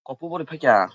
Kopo bori fakia.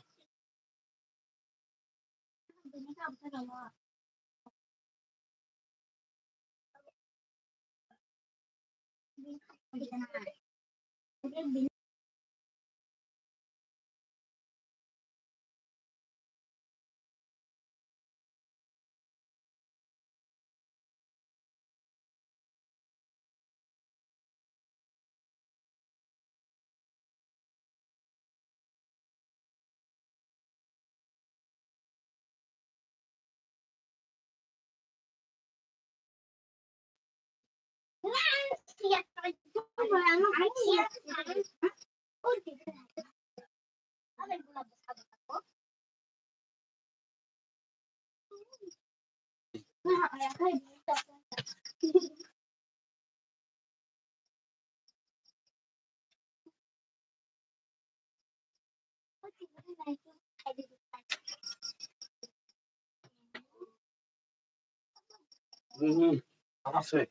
Apa sih?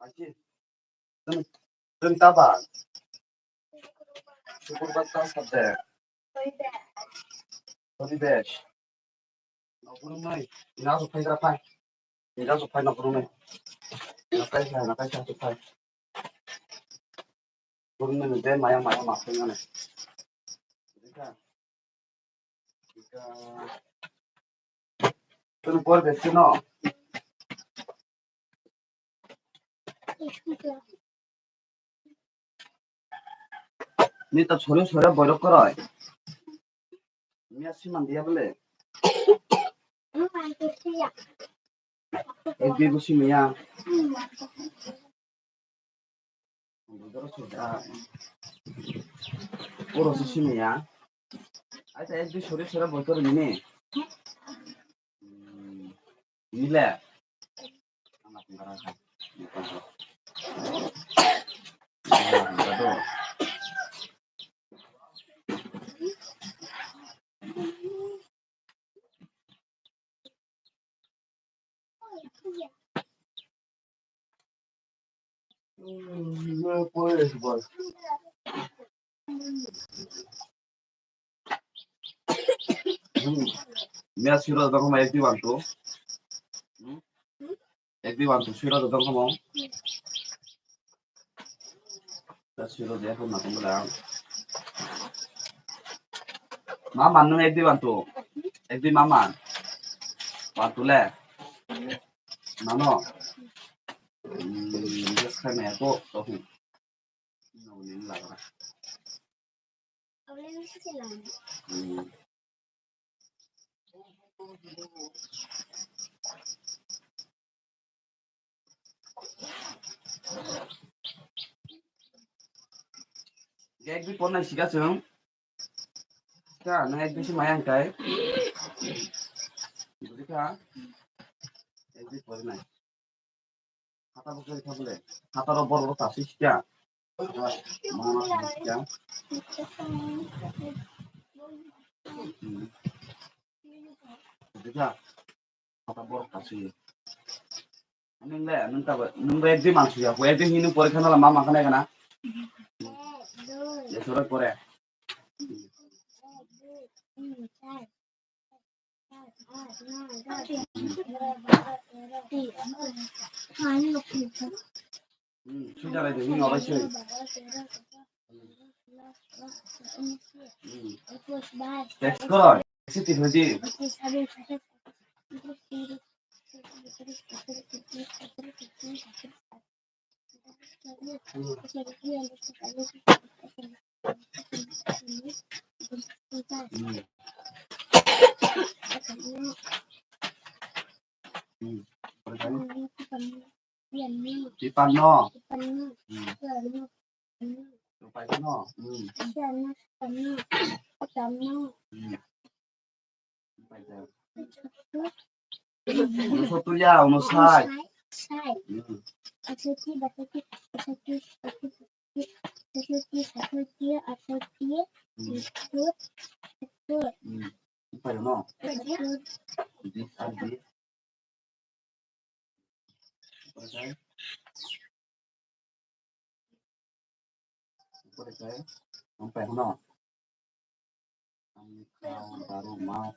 Aji. Dan tabak. Syukur batas kate. Tadi besh. Nggak mai. Ina supaya rapai. Ina supaya nggak mai. Nakai saya supaya. Burung mai deh maya masuknya nih. Jika tuh buat bersih no. Ini tak sore borok keroy. Ini asih mandi ya boleh. Edi busi mia. Udah sudah. Urus sih mia. Aja edi sore borok ini. Ini lah. Anak ngerasa. Aduh. Puedes, pues. Mira, si lo tengo más activando. Activando, si lo tengo como. Si lo dejo, no tengo la. Mama, no me activando. Activ mama. Pantule. Mano. Just kind of go. Okay. No, no, la. Gak di pernah sih kasih. Kan, naik bisi mayang kai. Jadi kan, di pernah. Kata bukan itu boleh. Kata robot rotasi sih ya. Mana sih ya? Jadi kan, kata rotasi. Nunggu di masuk ya. Kue di ini pore kana lama makan ya kana. Ya surat pore. Sudah ada ini apa sih? Teks kau, sih tiba-tiba. Tipanno. Tipanno. Unusutuya, unusai. Tipanno. Adi. Sampai no. Baru mau.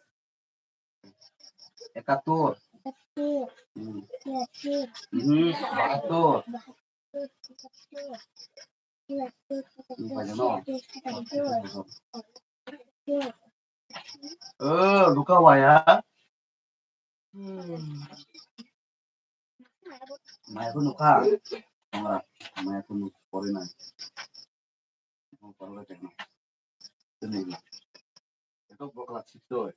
Ekatur. Bahatur. Luka waya. Maya pun luka. Maya pun pori nai. Pori tekno. Ini. Itu boklat situ.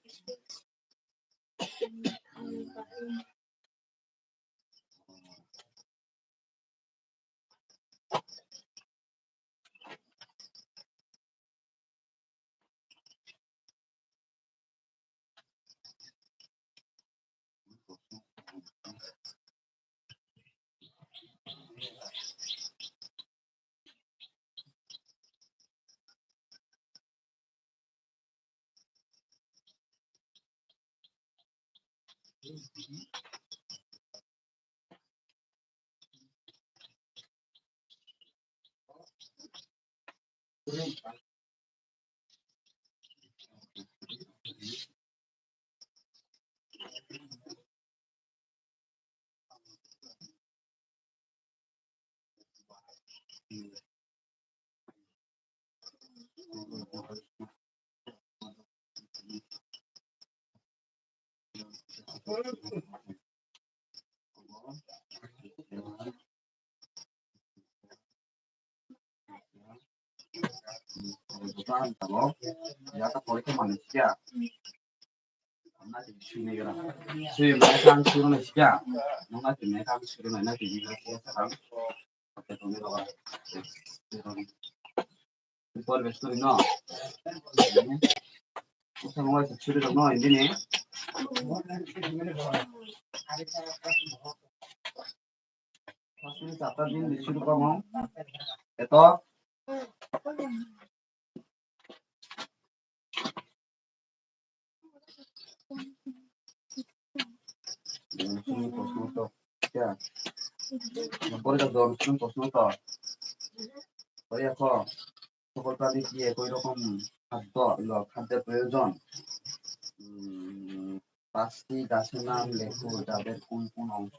Kalau ya tak boleh ke manusia. Nanti sini kan. Sini mereka suruh manusia. Nanti mereka suruh nanti juga sekarang. Pakai tuh mereka. Impor besar no. Kita mau suruh no ini nih. Masih 4 दिन disuruh kamu. Itu প্রশ্ন তো পরে প্রশ্ন তো ওই এখন সকল প্রাণী কি একই রকম খাদ্যের প্রয়োজন 5টি গাছের নাম লেখো যাদের কোন কোন অংশ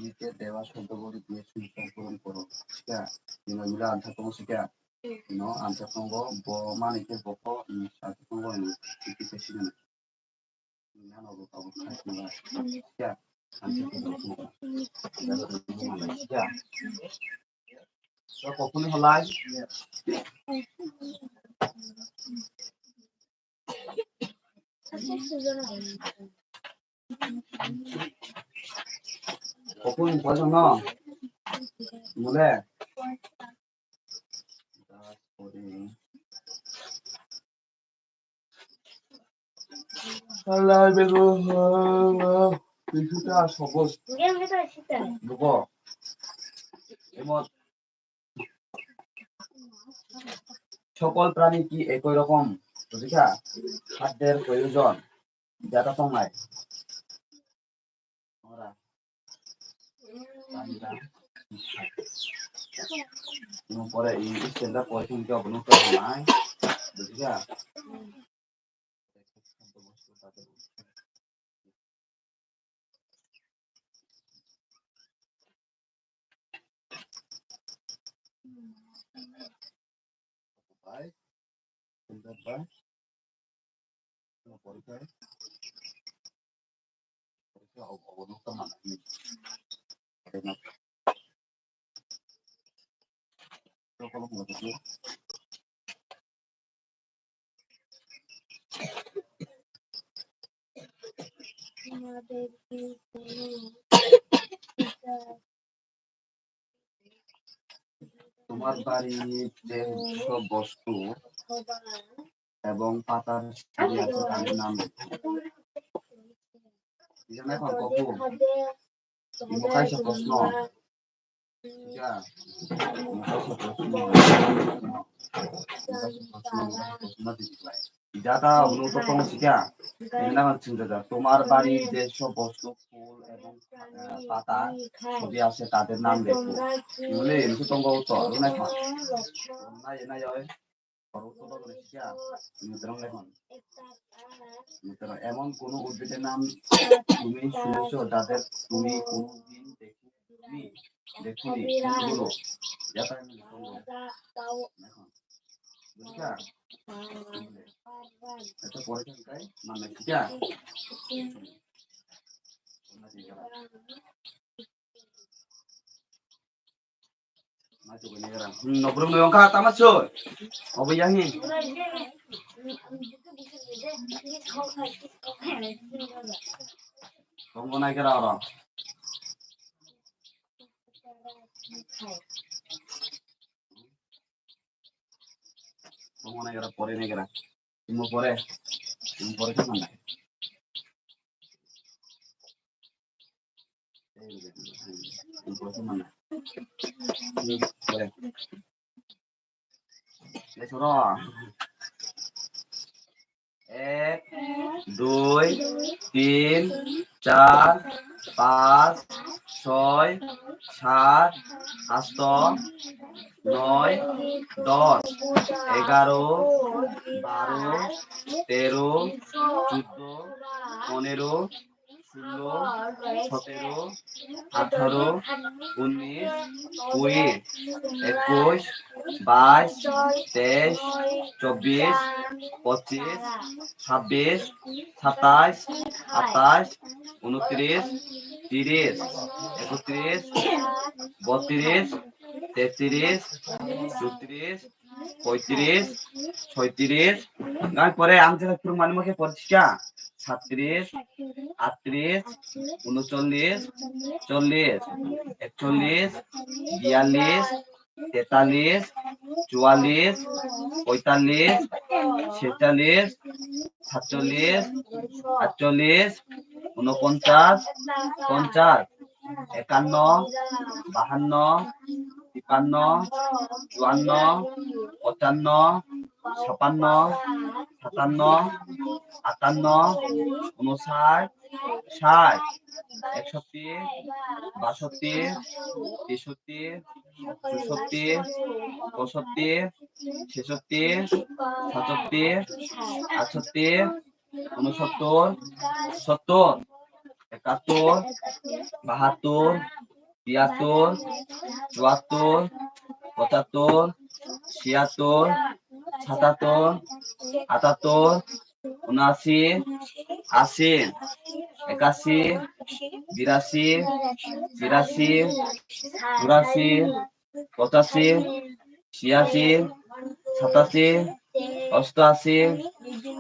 নিচে দেওয়া শব্দগুলি দিয়ে সংকলন করো মিলে আনসার করবো সেটা no answer tunggu boma itu boko satu tunggu ini kita sini ini aku tahu ya answer tunggu ya so kokuni halai kokuni pojok no mulai Halai bego কিছুটা সহজ বুঝো এমন সকল প্রাণী কি একই রকম বুঝিছা খাদ্যের প্রয়োজন যেটা তোমায় ওরা পরে ইংলিশ সেন্টার পরে কিন্তু অবনত নাই বুঝিছা ভাই সেন্টার ভাই পরীক্ষায় অবনত মানে সকল মতো তোমার বাড়ির যে সব বস্তু এবং পাতার ছবি আছে তাদের নাম এখন কপু প্রশ্ন তোমার বাড়ির যেসব বস্তু ফুল এবং পাতা ছবি আছে তাদের নাম লেখো বলে তোমার উত্তর এমন কোন উদ্ভিদের নাম তুমি শুনেছো যাদের তুমি কোনদিন দেখুনি বলো এটা পরে মানে ঠিক আছে Nobrong mo yung kata mas yun. O ba yahin? Kung mo na kira ora. Kung mo na kira pore na kira. Mo pore. Mo pore ka man. Mo pore ka man. Pore. Lesura. 1 2 3 4 5 6 7 8 9 10 11 12 13 14 15 16 17 18 19 20 21 22 23 24 25 26 27 28 29 30 31 32 33 34 35 36 গান পরে আমি পুরো মানে মুখে পড়ছি 36 38 39 40 41 42 43 44 45 46 47 48 49 50 51 52 53 54 55 56 57 58 59 60 61 62 63 64 65 ছেষট্টি 67 68 69 70 71 72 73 74 75 76 77 78 79 80 81 82 83 84 85 ছিয়াশি 87 88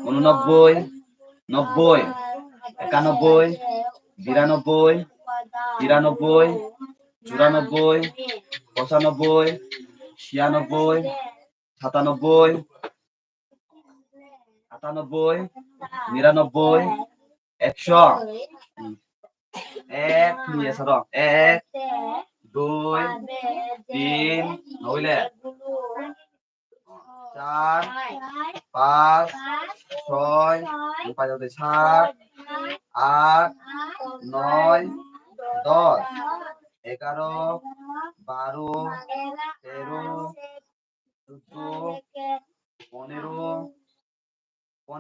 89 90 91 92 93 94 95 96 97 98 99 100 এক নিয়ে এসো এক 2 3 নইলে 4 5 6 7 8 9 10 11 12 13 14 15 15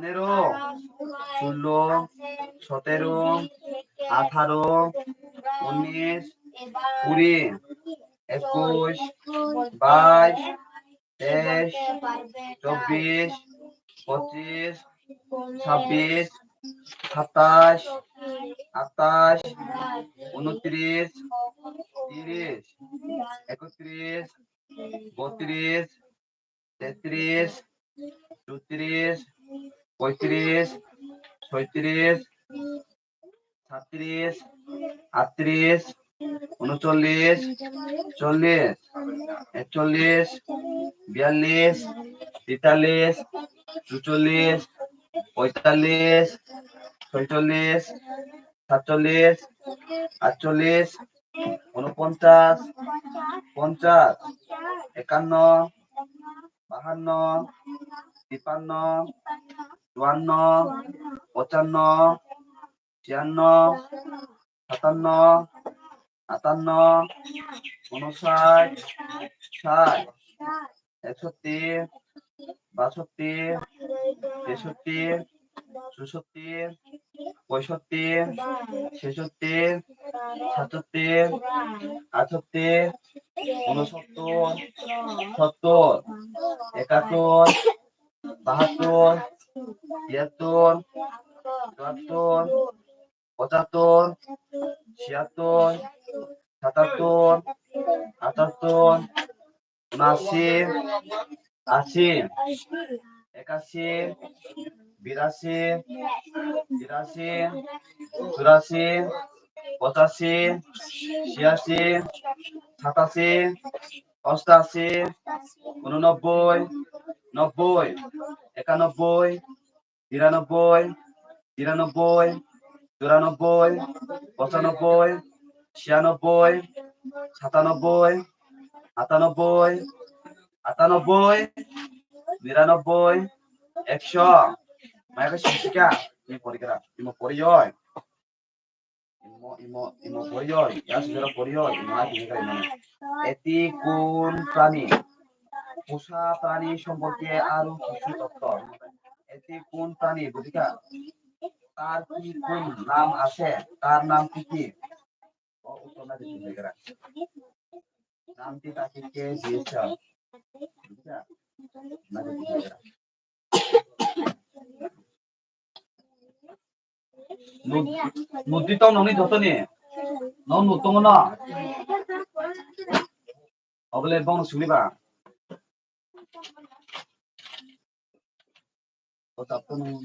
16 17 18 19 20 21 22 23 24 25 26 27 28 29 30 31 32 33 34 35 36 37 37, 38, 39, 40, 41, 42, 43, 44, 45, 46, 47, 48, 49, 50, 51, 52, 53, 54, 55, 56, 57, 58, 59, 60, 61, 62, 63, 64, 65, 66, 67, 68, 69, 70, 71, 72, 73, 74, 75, 76, 77, 78, 79, 80, 81, 82, 83, 84, 85, 86, 87, 88, 89, 90, 91, 92, 93, 94, 95, 96, 97, 98, 98, 99, 100. Mày siya. Imo poriyoy. Imo poriyoy. Yan siguro poriyoy. Imo ay কিনিকা ইমো। এটি কোন প্রাণী? পোষা প্রাণী সম্পর্কে আরো কিছু তথ্য। এটি কোন প্রাণী বুঝিকা? তার কি কোন নাম আছে? তার নাম কি? নামটি তাকে কে দিয়েছে? বুঝিকা? 누띠 너니 줬더니 넌 노똥은 어블레 뻥 수리바 어따쁘는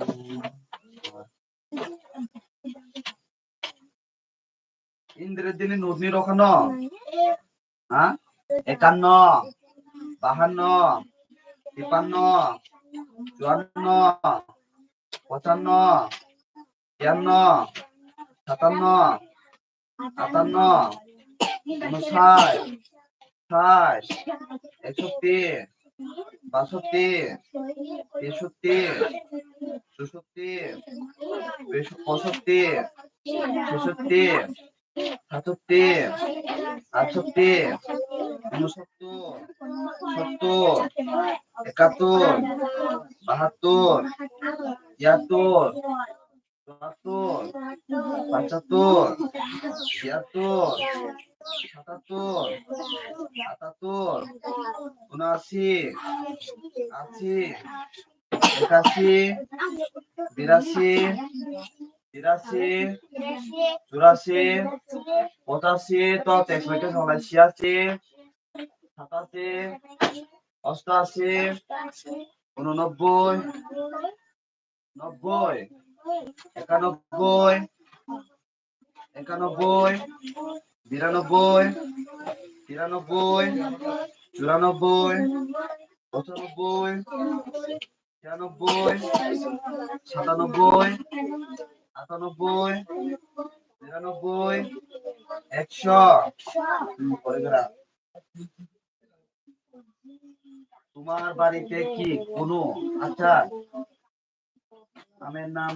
인드레디니 노드니 রখানো হ্যাঁ 51 52 53 54 55 56 57 58 59 60 61 62 63 64 65 66 67 68 69 70 71 72 73 74 75 76 77 78 79 80 81 82 83 84 85 তো 83 সবাই 86 87 88 89 90 91 91 92 93 94 95 96 97 98 99 100 তোমার বাড়িতে কি কোনো আচার আমের নাম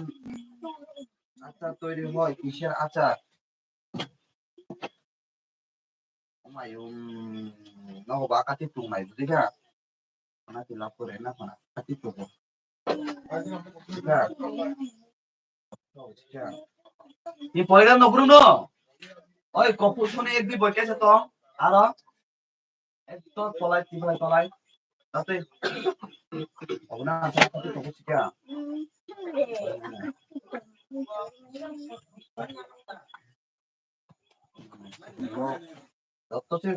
আচার তৈরি হয় কিসের আচার mày nó có ba cá tiếp tục mày thấy chưa nó thì lọc rồi nó còn cá tiếp tục rồi 이 버리란 너 부르노 어이 거푸 손에 একদি বই কেছে তো আর একদম তলাই তিলাই তলাই তাতে ওনা আছে কত তো বুঝিকা তততে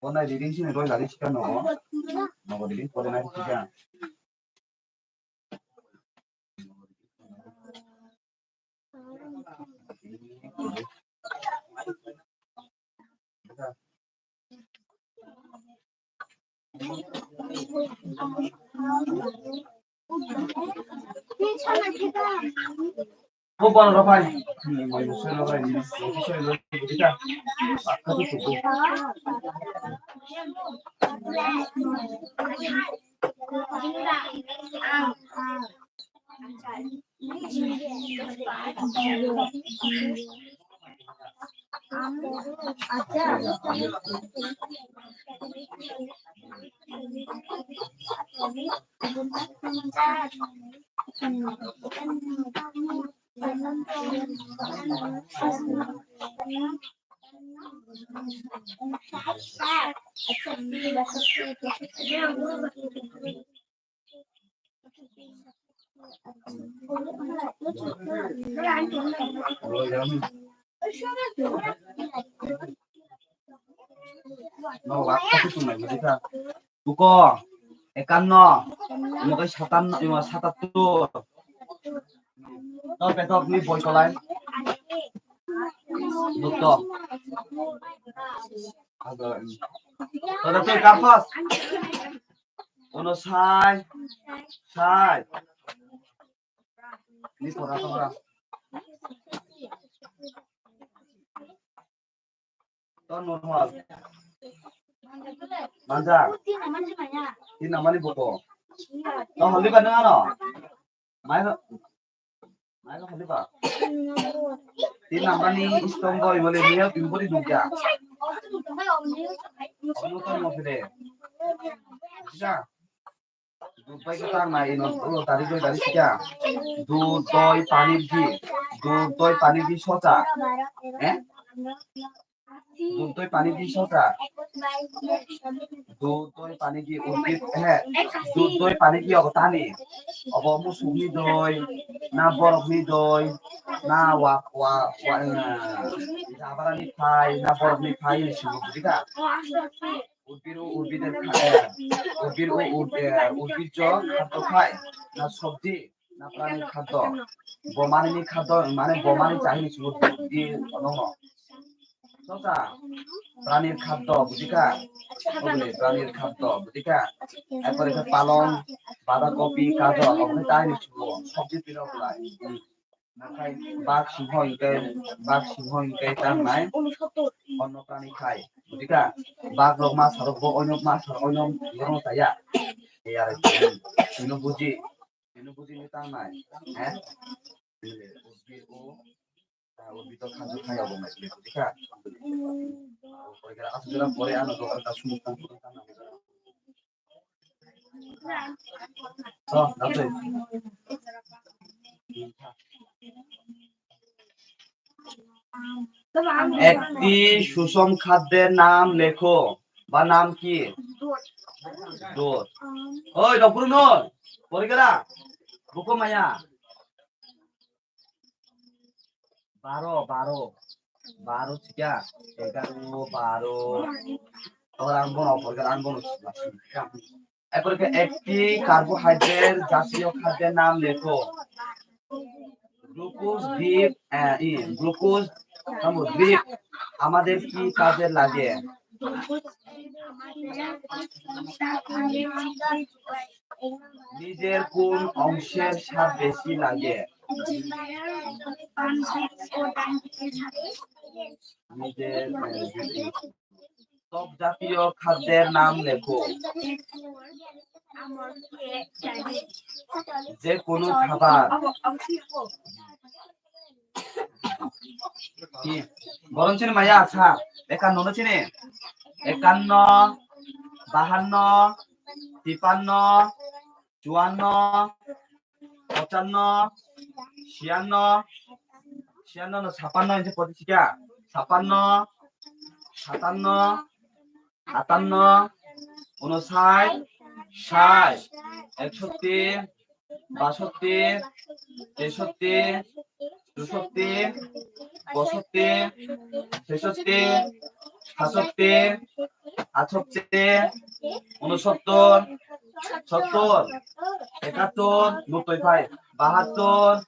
오늘 리딩 시는 거의 나리 시간 넣어. 먹어 리딩 거래 나리 시간. Bukan Rafael, manusia Rafael ini, manusia itu kita, aku tuh. No, aku tuh nggak bisa. Buko, ekanno, mau ke satan, mau satat tuh. No, petok nih boy kolai. Betul. Agak ini. Ada tuh kapas. Ono sai, sai. Ini orang. Tuh normal. Manjang. Ini namanya buko. Oh, holi ba na ano? May holi ba? Ini namanya istombo ibole niya pimpori dugya. Ano to mo pide? Bisa. Dubai kita na ino tadi siya. Dubai pani di socha. Dubai pani di socha. Dubai pani di urbit Dubai pani di tani. Obo musumi doi, na borok ni doi, na jabaran ni pai, na borok ni pai ni sini kita. Urbit jo খাদ্য খায় না সবজি না প্রাণীর খাদ্য বোমানি খাদ্য মানে বোমানি চাহিনি সবজি নম সচা প্রাণীর খাদ্য বুঝিকা প্রাণীর খাদ্য বুঝিকা এরপরে পালং বাঁধাকপি গাজর ওখানে চাহিনি সবজি দিলেও প্রায় নাখায় বাঘ সিংহ ইনকে চাংনায় অন্য প্রাণী খায় বুঝিকা বাঘ লোক মাছ হারব অন্য ধরন তাইয়া এই আর ইনো বুঝি নি চাংনায় হ্যাঁ উদ্ভিদ খাদ্য খাই হবো না বুঝিকা আসলে পরে আনো তো একটা সমস্যা একটি সুষম খাদ্যের নাম লেখো বা নাম কি? দুধ। ওই ডপুরুন পরিগেরা বুকো মায়া 12 চিকা 11 12 এরপরে একটি কার্বোহাইড্রেট জাতীয় খাদ্যের নাম লেখো। গ্লুকোজ দ্বীপ আমাদের কি কাজে লাগে? নিজের কোন অংশের স্বাদ বেশি লাগে? নিজের টক জাতীয় খাদ্যের নাম লেখো। যে কোনো খাবার কি বরং চিনি মাইয়া আচ্ছা 51 চিনি 51 52 53 54 55 56 56 이제 পড়ছিকা 56 57 58 59 60 61 62 63 64 65 66 67 68 69 70 71 90 72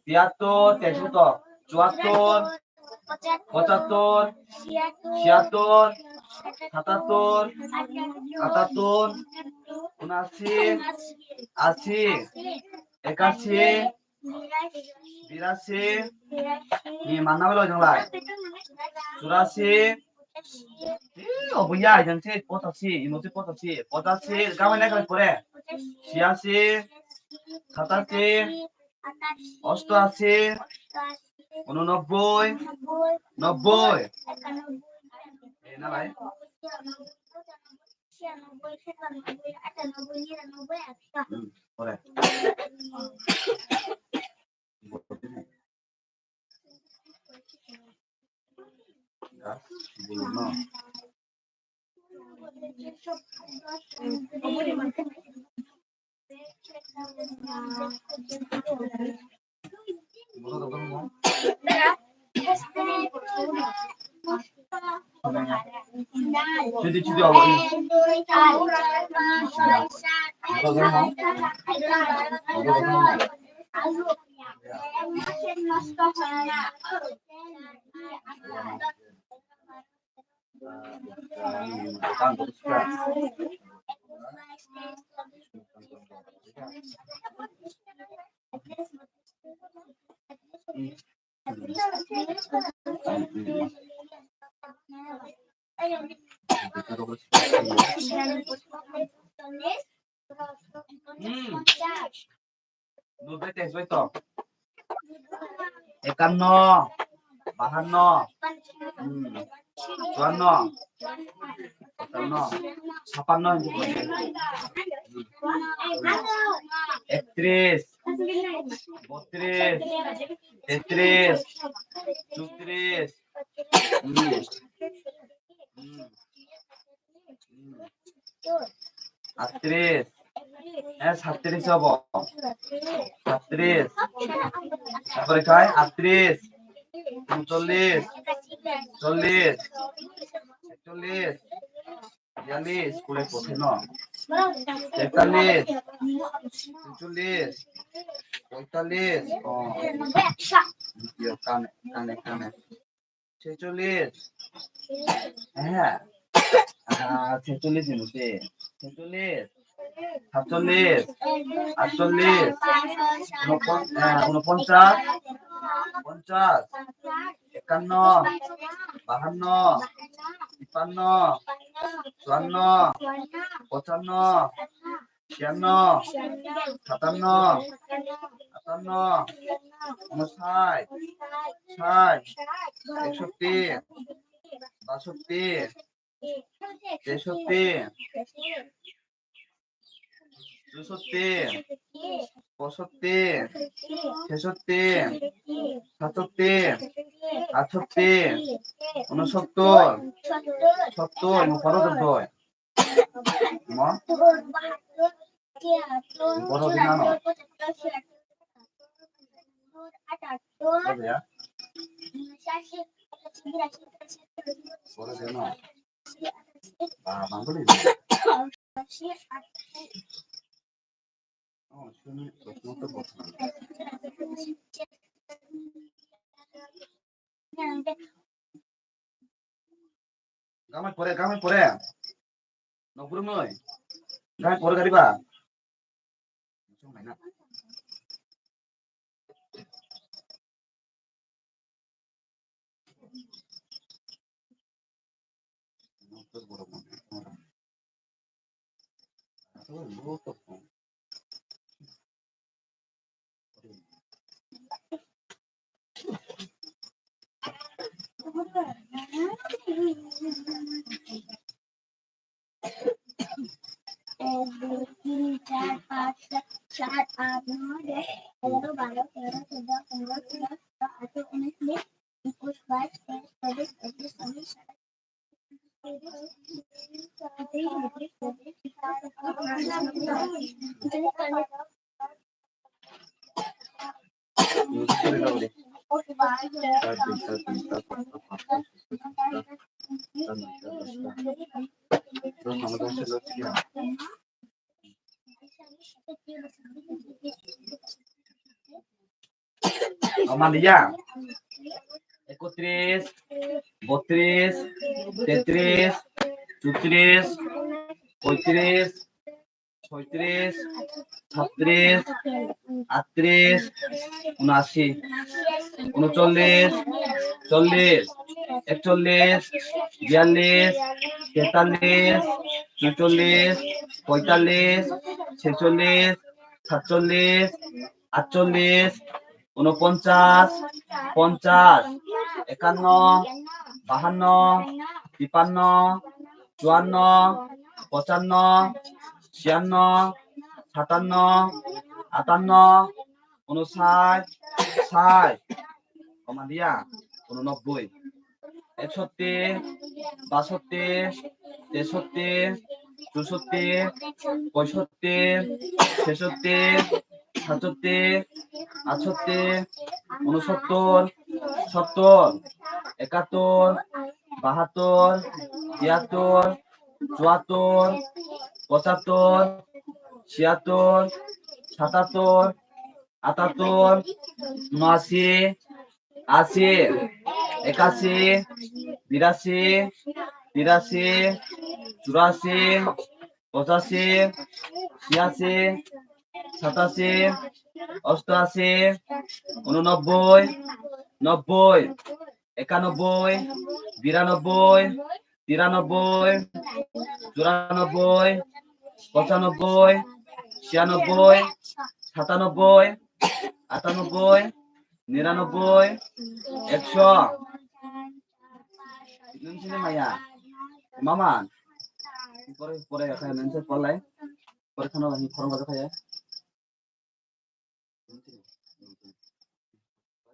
73 73 74 75 76 77 78 79 80 81 82 ni mana lo jang lai 84 oh ya jang se 85 imoti 85 85 kamu naik lagi pore 86 87 88 89 90 না ভাই পরে Cuti apa ini? Nubet es beto. 51 52 54 56 31 32 33 34 38 37 হবো 37 তারপরে কয় 38 39 40 41 42 পুরে কোঠে ন 43 44 45 ও কানে কানে কানে 46 হ্যাঁ 46 নিতে 46 47 48 49 50 51 52 53 54 55 56 57 58 59 60 61 62 63 64 65 66 67 68 69 70 mo paro doy mo paro din ano ya paro din ano bangkuli oh shuni motor botna Gamay pore nopur moy gamay pore gariba na motor boro mo motor Amandia 31, 32, 33, 34, 35, 36, 37, 38, 79, 39, 40, 41, 42, 43, 44, 45, 46, 47, 48, 49, 50, 51, 52, 53, 54, 55, 56, 57, 58, 59, 60, কমা দিয়া 89, 61, 62, 63, 64, 65, 66, 67, 68, 69, 70, 71, 72, 73, 74, 75, 76, 77, 78, 79, 80, 81, 82, 83, 84, 85, 86, 87, 88, 89, 90, 91, 92, 93, 94, 95, 96, 97, 98, 99, 100. Nunsin maya. Mama. Pore kaya nunsin polai. Pore kano ni form kata kaya.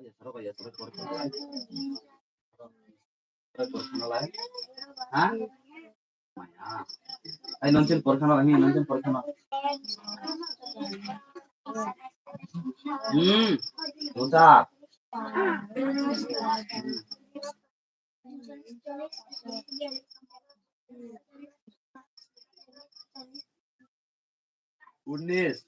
Ya saro pore kano lai. Ha? Maya. Ay nunsin pore kano ni nunsin pore kano. Dosa. Unis.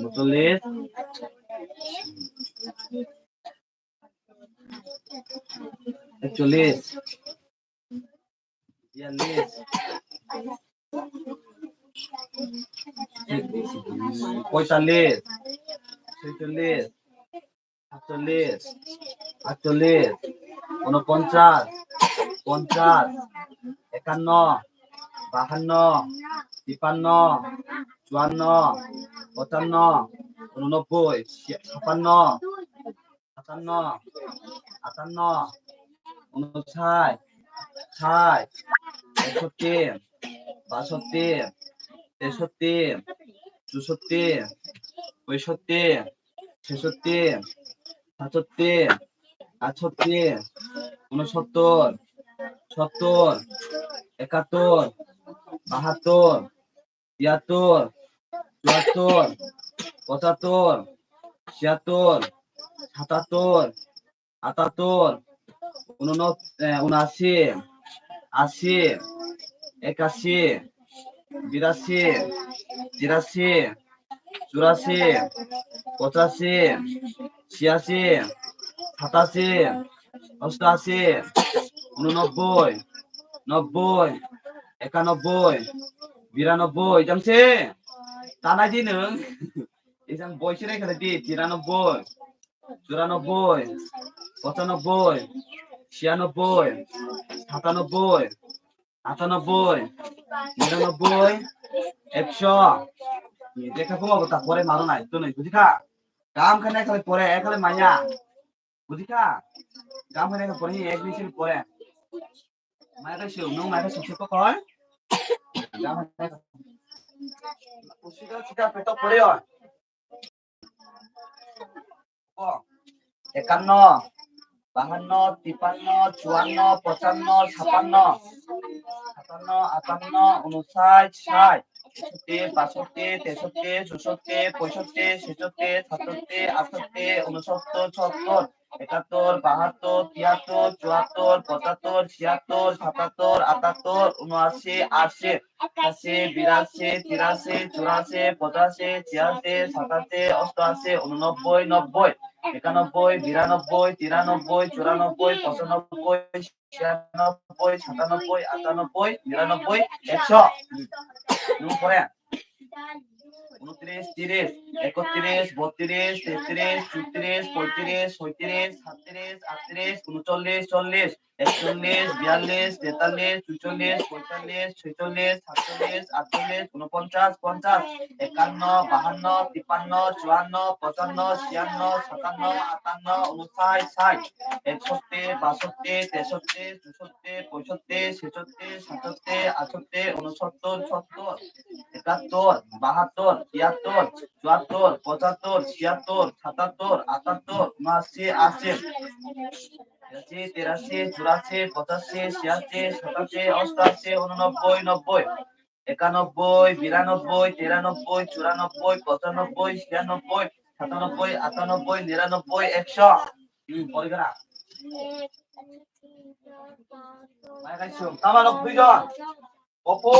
Mutulis. Actualis. Dialis. Poitalis. Sitalis. Actualis. Actualis. 49, 50, 51, 52, 53, 54, 55, 89, 56, 57, 58, 59, 60, 61, 62, 63, 64, 65, 66, 67, 68, 69, 70, 71, 72, 73, 74, 75, 76, 77, 78, 79, 80, 81, 82, 83, 84, 85, 86, 87, 88, 89, 90, 91, 92, jamse. Tanah di neng. Isang boy sih kan di 93, 94, 95, 96, 97, 98, 99, 100. দেখা কমাবো তারপরে মারো না তো নই বুঝিখা কাম খানে খালি পরে খালি মাইয়া বুঝিখা কাম খানে পরে এক মিনিট পরে মাইটা সেও নং মাইটা সুসুক কয় কাম খানে উসিটা চিটা পেট পড়ে হয় ও 51, 52, 53, 54, 55, 56, 57, 58, 59, 60, 60, 62 63 64 65 66 67 68 69 70 71 72 73 74 75 76 77 78 79 80 81 82 83 84 85 86 87 88 89 90 91 92 93 94 95 96 97 98 99 100 পরে 29 30 31 32 33 34 35 36 37 38 39 40 41 42 43 44 45 46 47 48 49 50 51 52 53 54 55 56 57 58 59 60 61 62 63 64 65 66 67 68 69 70 71 72 73 74 76 77 78 79 80 83 84 85 86 87 88 89 90 91 92 93 94 95 96 97 98 99 100 পরিগণা কামাল 90 জন Oppo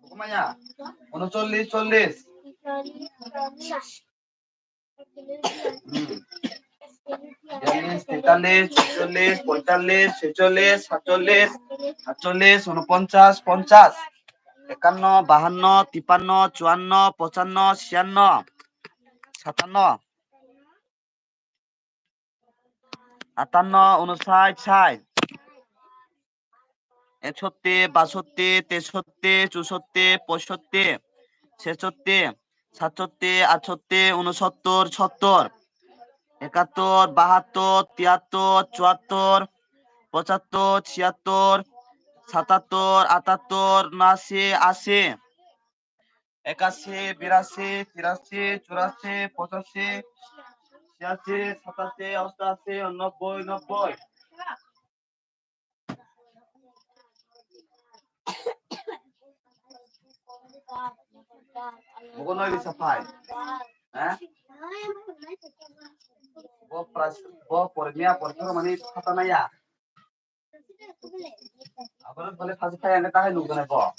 কমায়া 39 40 43 44 45 46 47 48 49 50 51 52 53 54 55 56 57 58 59 60 61 62 63 64 65 66 67 68 69 70 71 72 73 74 75 76 77 79 80 81 82 83 84 85 86 87 88 90 90 Bukan lagi sampai, eh? Por mia por todo mani kata na ya. Apa boleh kasih saya anda tahu nunggu nego.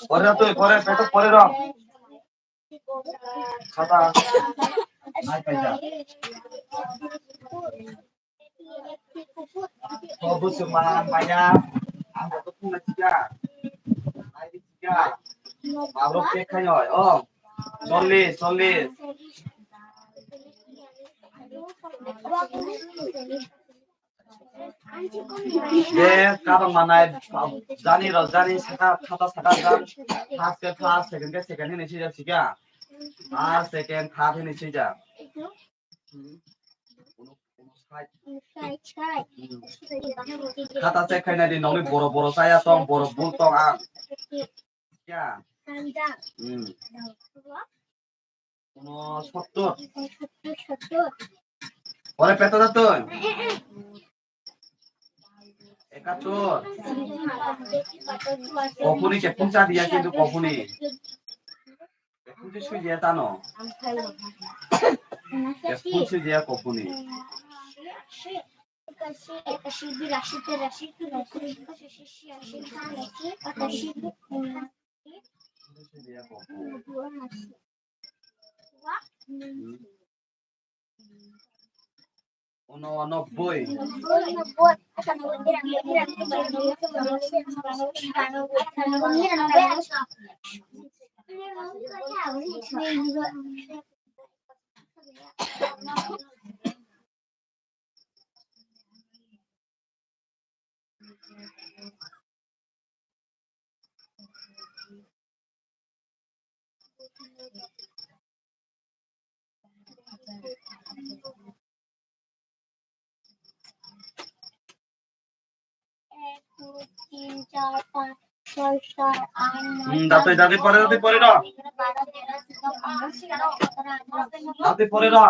Pore tuh, pore petok pore dong. Kata, naik aja. Kau cuma banyak, aku tuh punya tiga, naik tiga. Mabruk kekanya, oh, solis. Ye kapan mana jani saka kata saka jan first ke first second ini sih sih first second third ini sih ja kata saya kayaknya di noli boro saya tong boro bul tong ang ya uno sottur oleh peto datun একাত্তর কখনই চেপুঞ্চা দিয়া কিন্তু কখনই চেপুঞ্চি সুই দিয়া জানো চেপুঞ্চি দিয়া কখনই ঊননব্বই দাঁতে দাঁতে পরে দাঁতে পরে না দাঁতে পরে না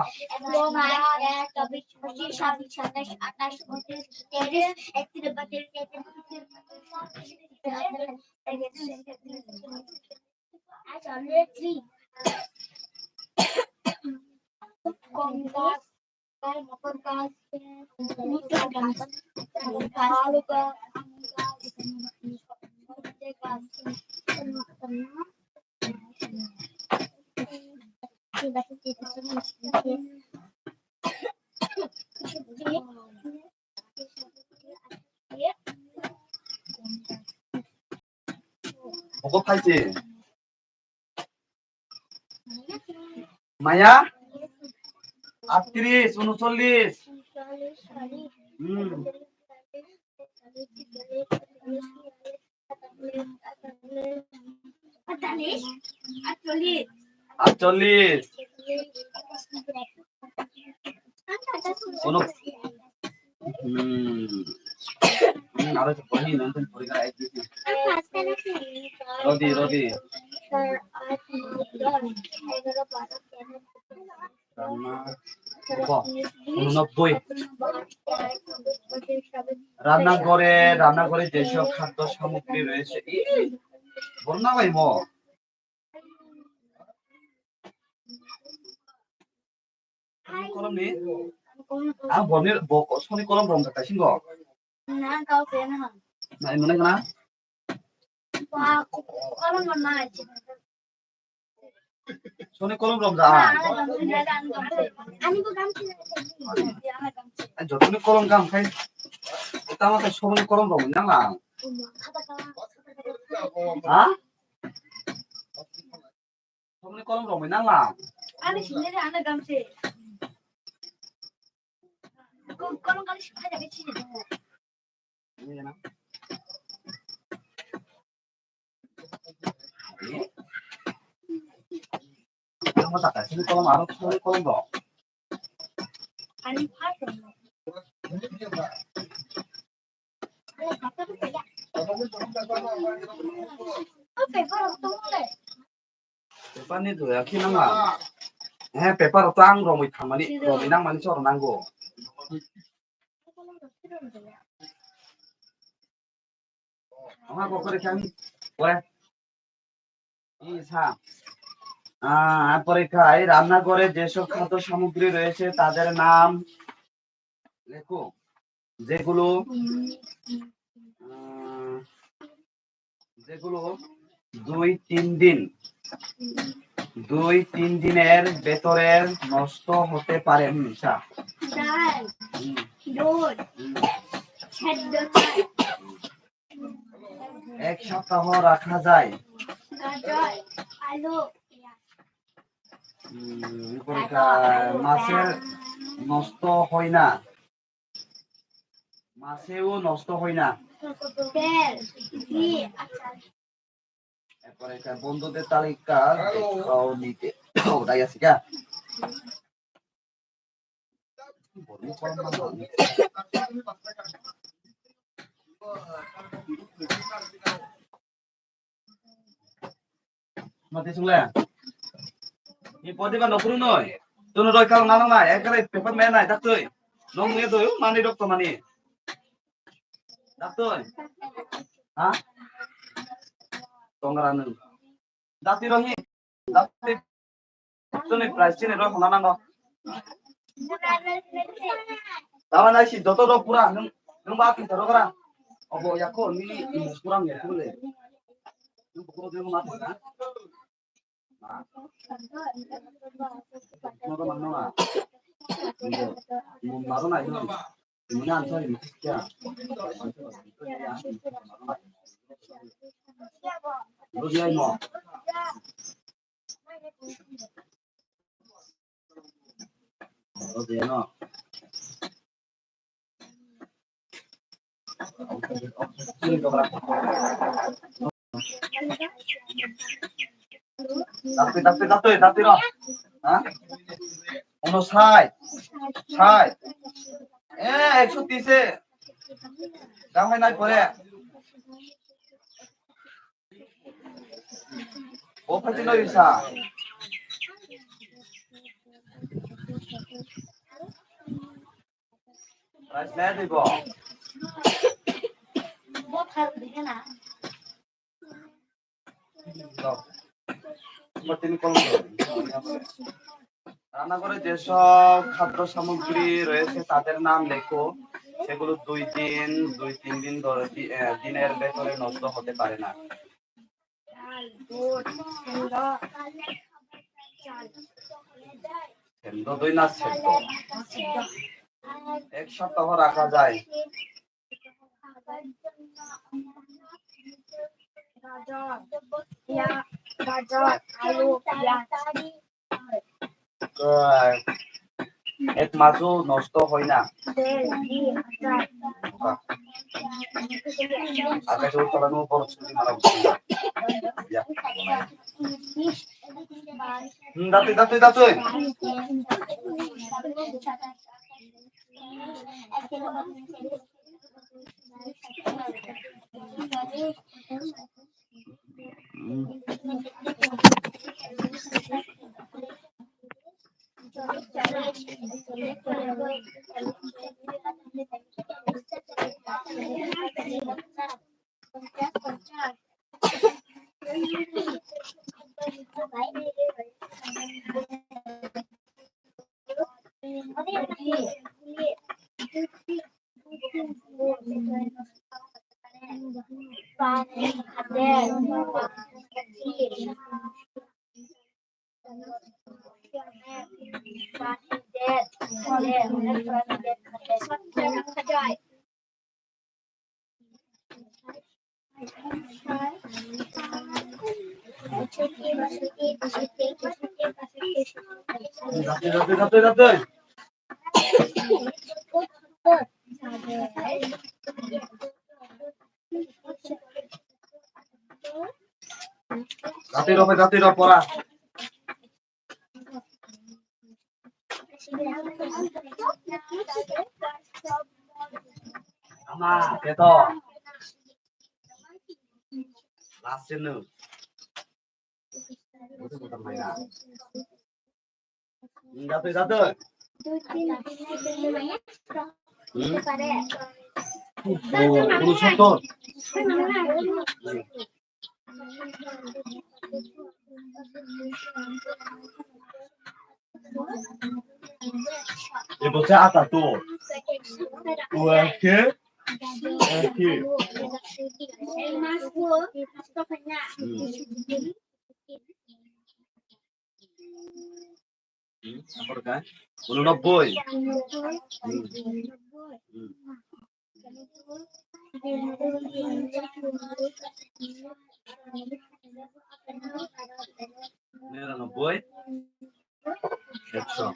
ওকে খাইছে মায়া 38 39 48 আরো তো পড়ি নতুন পরীক্ষা আইছি রদি রদি রান্নাঘরে যেসব খাদ্য সামগ্রী রয়েছে বন্যা ভাই ম কলম নি বনের সনি কলম রং কাটা সিংহ না কাউ পেন না নাই মনে না কলম না সনি কলম রং যা আমি তো কাম ছিল যতনি কলম কাম খাই এটা আমাকে সনি কলম রং না না হ্যাঁ সনি কলম রং না না আমি সিনে আনা গামছে কলম কালি শিখা যাবে ছিল না kamu tak kasih ini kolom arus ini kolom dong paper nih tuh ya kini nggak paper tang romit kamani rominang mani cor nanggo apa pokoknya kami boleh isa পরীক্ষায় রান্নাঘরে যেসব খাদ্য সামগ্রী রয়েছে তাদের নাম লেখো যেগুলো যেগুলো 2-3 দিনের ভেতরে নষ্ট হতে পারে মিশা এক সপ্তাহ রাখা যায় মাছের নষ্ট হয় না মাছেও নষ্ট হয় না এরপরে বন্ধুদের তালিকা দেখাও নিতে ওটাই আছে কা mati sule ni podi ba nokru noi tuno roi kal na na ekale paper me nai daktoi nong ne do mani doktor mani daktoi ha tongranu dati rohi dati tuni price ni ro hona na tawa na si doto ro pura nung ba ki taro kara obo yakko ni kurang ya kule nung pukul de ma ta no ko manno ma maro na ino ni an sai ni kya ro dia no ro dia no Tapi roh. Hah? 59, 60. 130 এ দাম হয় নাই পরে ও ফাইতে নই সা rice লে দিব রান্নাঘরে যেসব খাদ্য সামগ্রী রয়েছে তাদের নাম লেখো সেগুলো 2-3 দিন ধরে দিনের ভেতরে নষ্ট হতে পারে না সেদ্ধ দই না সেদ্ধ 1 সপ্তাহ রাখা যায় গাজর আলু পেঁয়াজ 1 মাসও নষ্ট হয় না আকাশে উত্তোলন বড় ছুটি মারা দাঁতে দাঁতের পড়া আমা কেতো লাস্টে নো দাঁতে কোনো সত্তর E você atatou o aqui? Aqui. Apa kan? 89. Niranoboi. 100.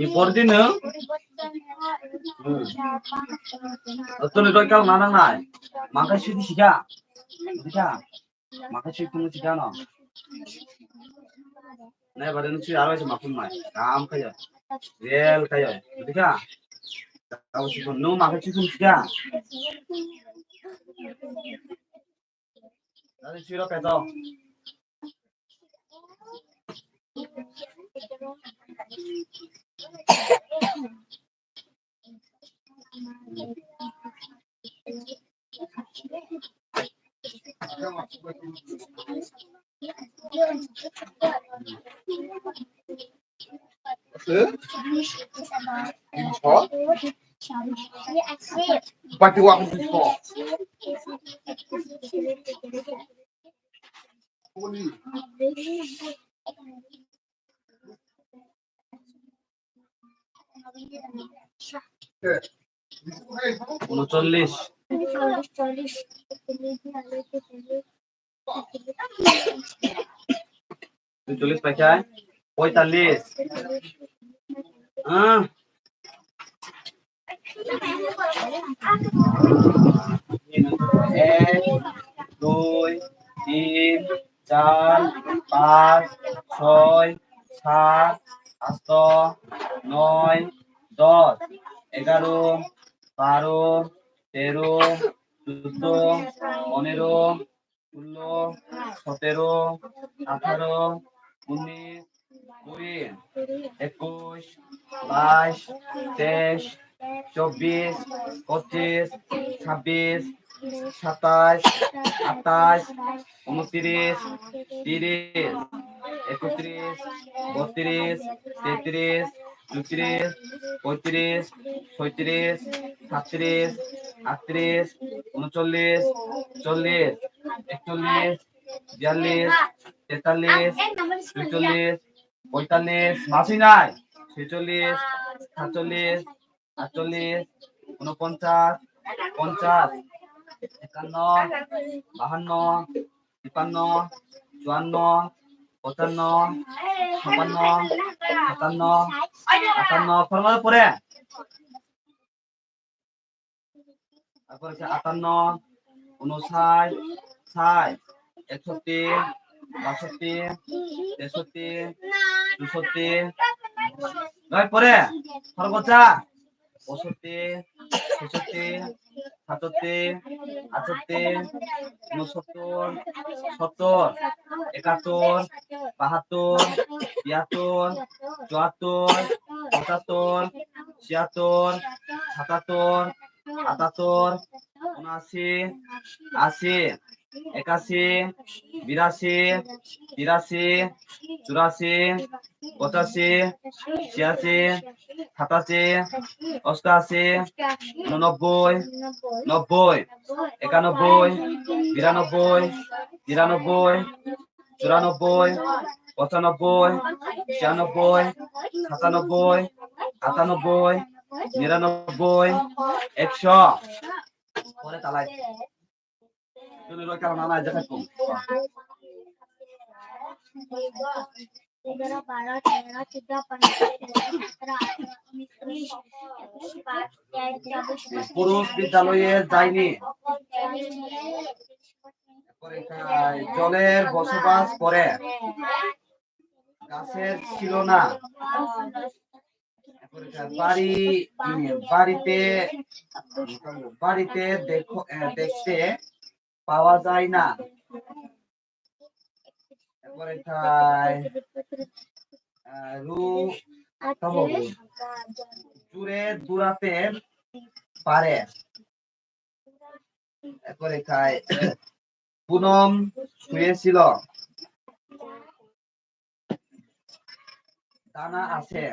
Importin no? Atau nih kau mana nai? Makan sih di sini, bisa? Makan sih kamu sih no? Nih badan sih arwah sih makan mai, kam kaya, real kaya, bisa? Kamu sih no makan sih kamu sih Nanti sih lo peto. Pati waktu itu. 39 40 পাইছায় 45 এক 2 3 4 5 6 7 8 9 10 11 12 13 14 15 16 17 18 19 20 21 22 23 24 25 26 27 28 29 30 31 32 33 34 35 36 37 38 39 40 41 42 43 44 45 মাসি নাই 46 47 48 49 50 51 52 53 54 55 56 57 58 formal পড়ে তারপর আছে 58 59 60 61 62 63 64 নয় পড়ে ফরমাচা 65 66 77 68 69 70 71 72 73 74 75 76 77 78 79 80 81 82 83 84 85 86 87 88 89 90 91 92 93 94 95 96 97 98 99 100 পরে তালাই তুমি লোক কারণ না দেখা কম 11 12 13 14 15 পুরুষ বিদ্যালয়ে যায়নি জলের বসবাস করে গাছের ছিল না বাড়িতে বাড়িতে দেখতে পাওয়া যায় না জুড়ে দূরাতে পারে এরপরে খায় পুনম শুয়েছিল দানা আছে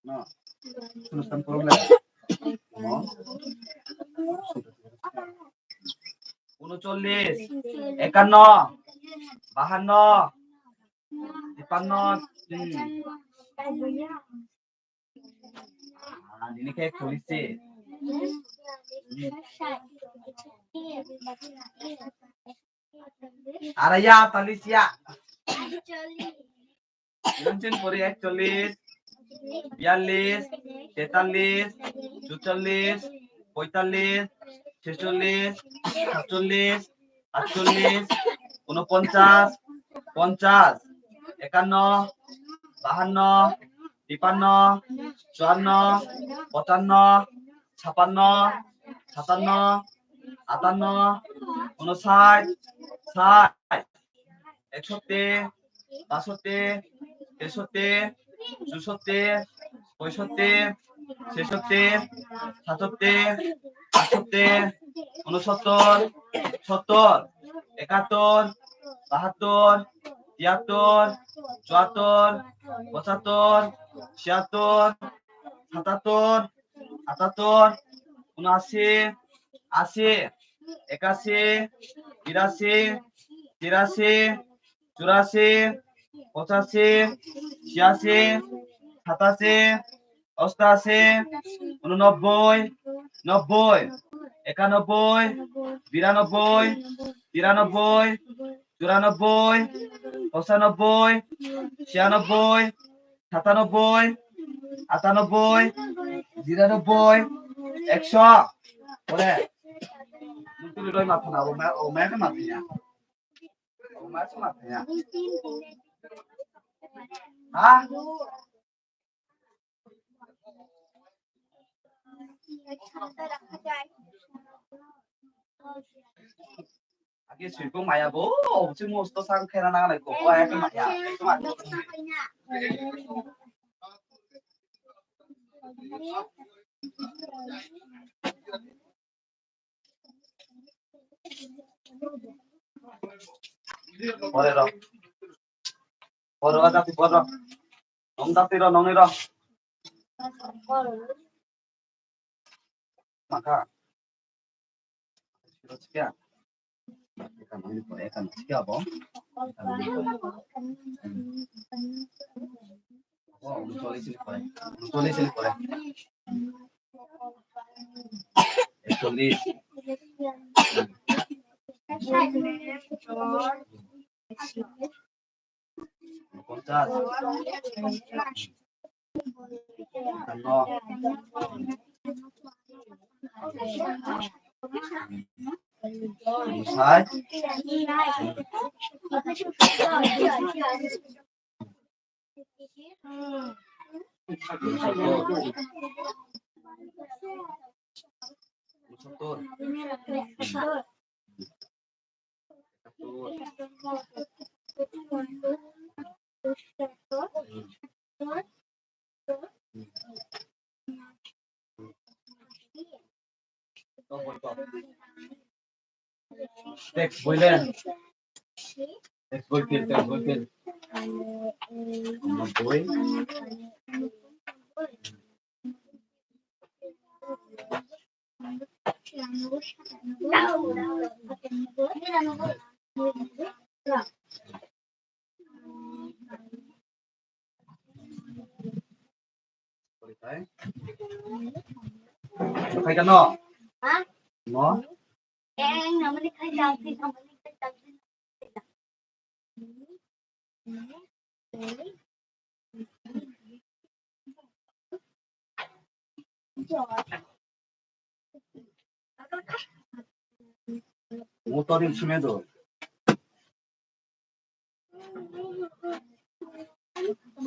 no no están problema no 39 51 52 53 ini kayak polisi Araya Talicia Lancin Puri 41 42 43 44 45 46 47 48 49 50 51 52 53 54 55 56 57 58 59 60 61 62 63 64 65 66 67 68 69 70 71 72 73 74 75 76 77 78 79 80 81 82 83 84 85, 86, 87, 88, 89, 90, 91, 92, 93, 94, 95, 96, 97, 98, 99, 100. Boleh. Mungkin udah makan apa? Oma kan matinya. Oma itu matinya. Hah? Lagi sibuk maya bu, cuma mesti sangkaian nang lagi kok, ya kan maya. Boleh dong. Boleh aja sih boleh. Nong tapi dong, nong ini dong. Maka, sekian. Ikan ini boleh ikan sekian bang. Oh, tulis ini boleh. Tulis ini boleh. Tulis. Kontas. Kano. Musai. Musatur. Teks boleh. Teks boleh. Boy. Khai kano. Hah? Mo. Yang namanya khai jangkrik, namanya khai jangkrik. 모터링 심해도.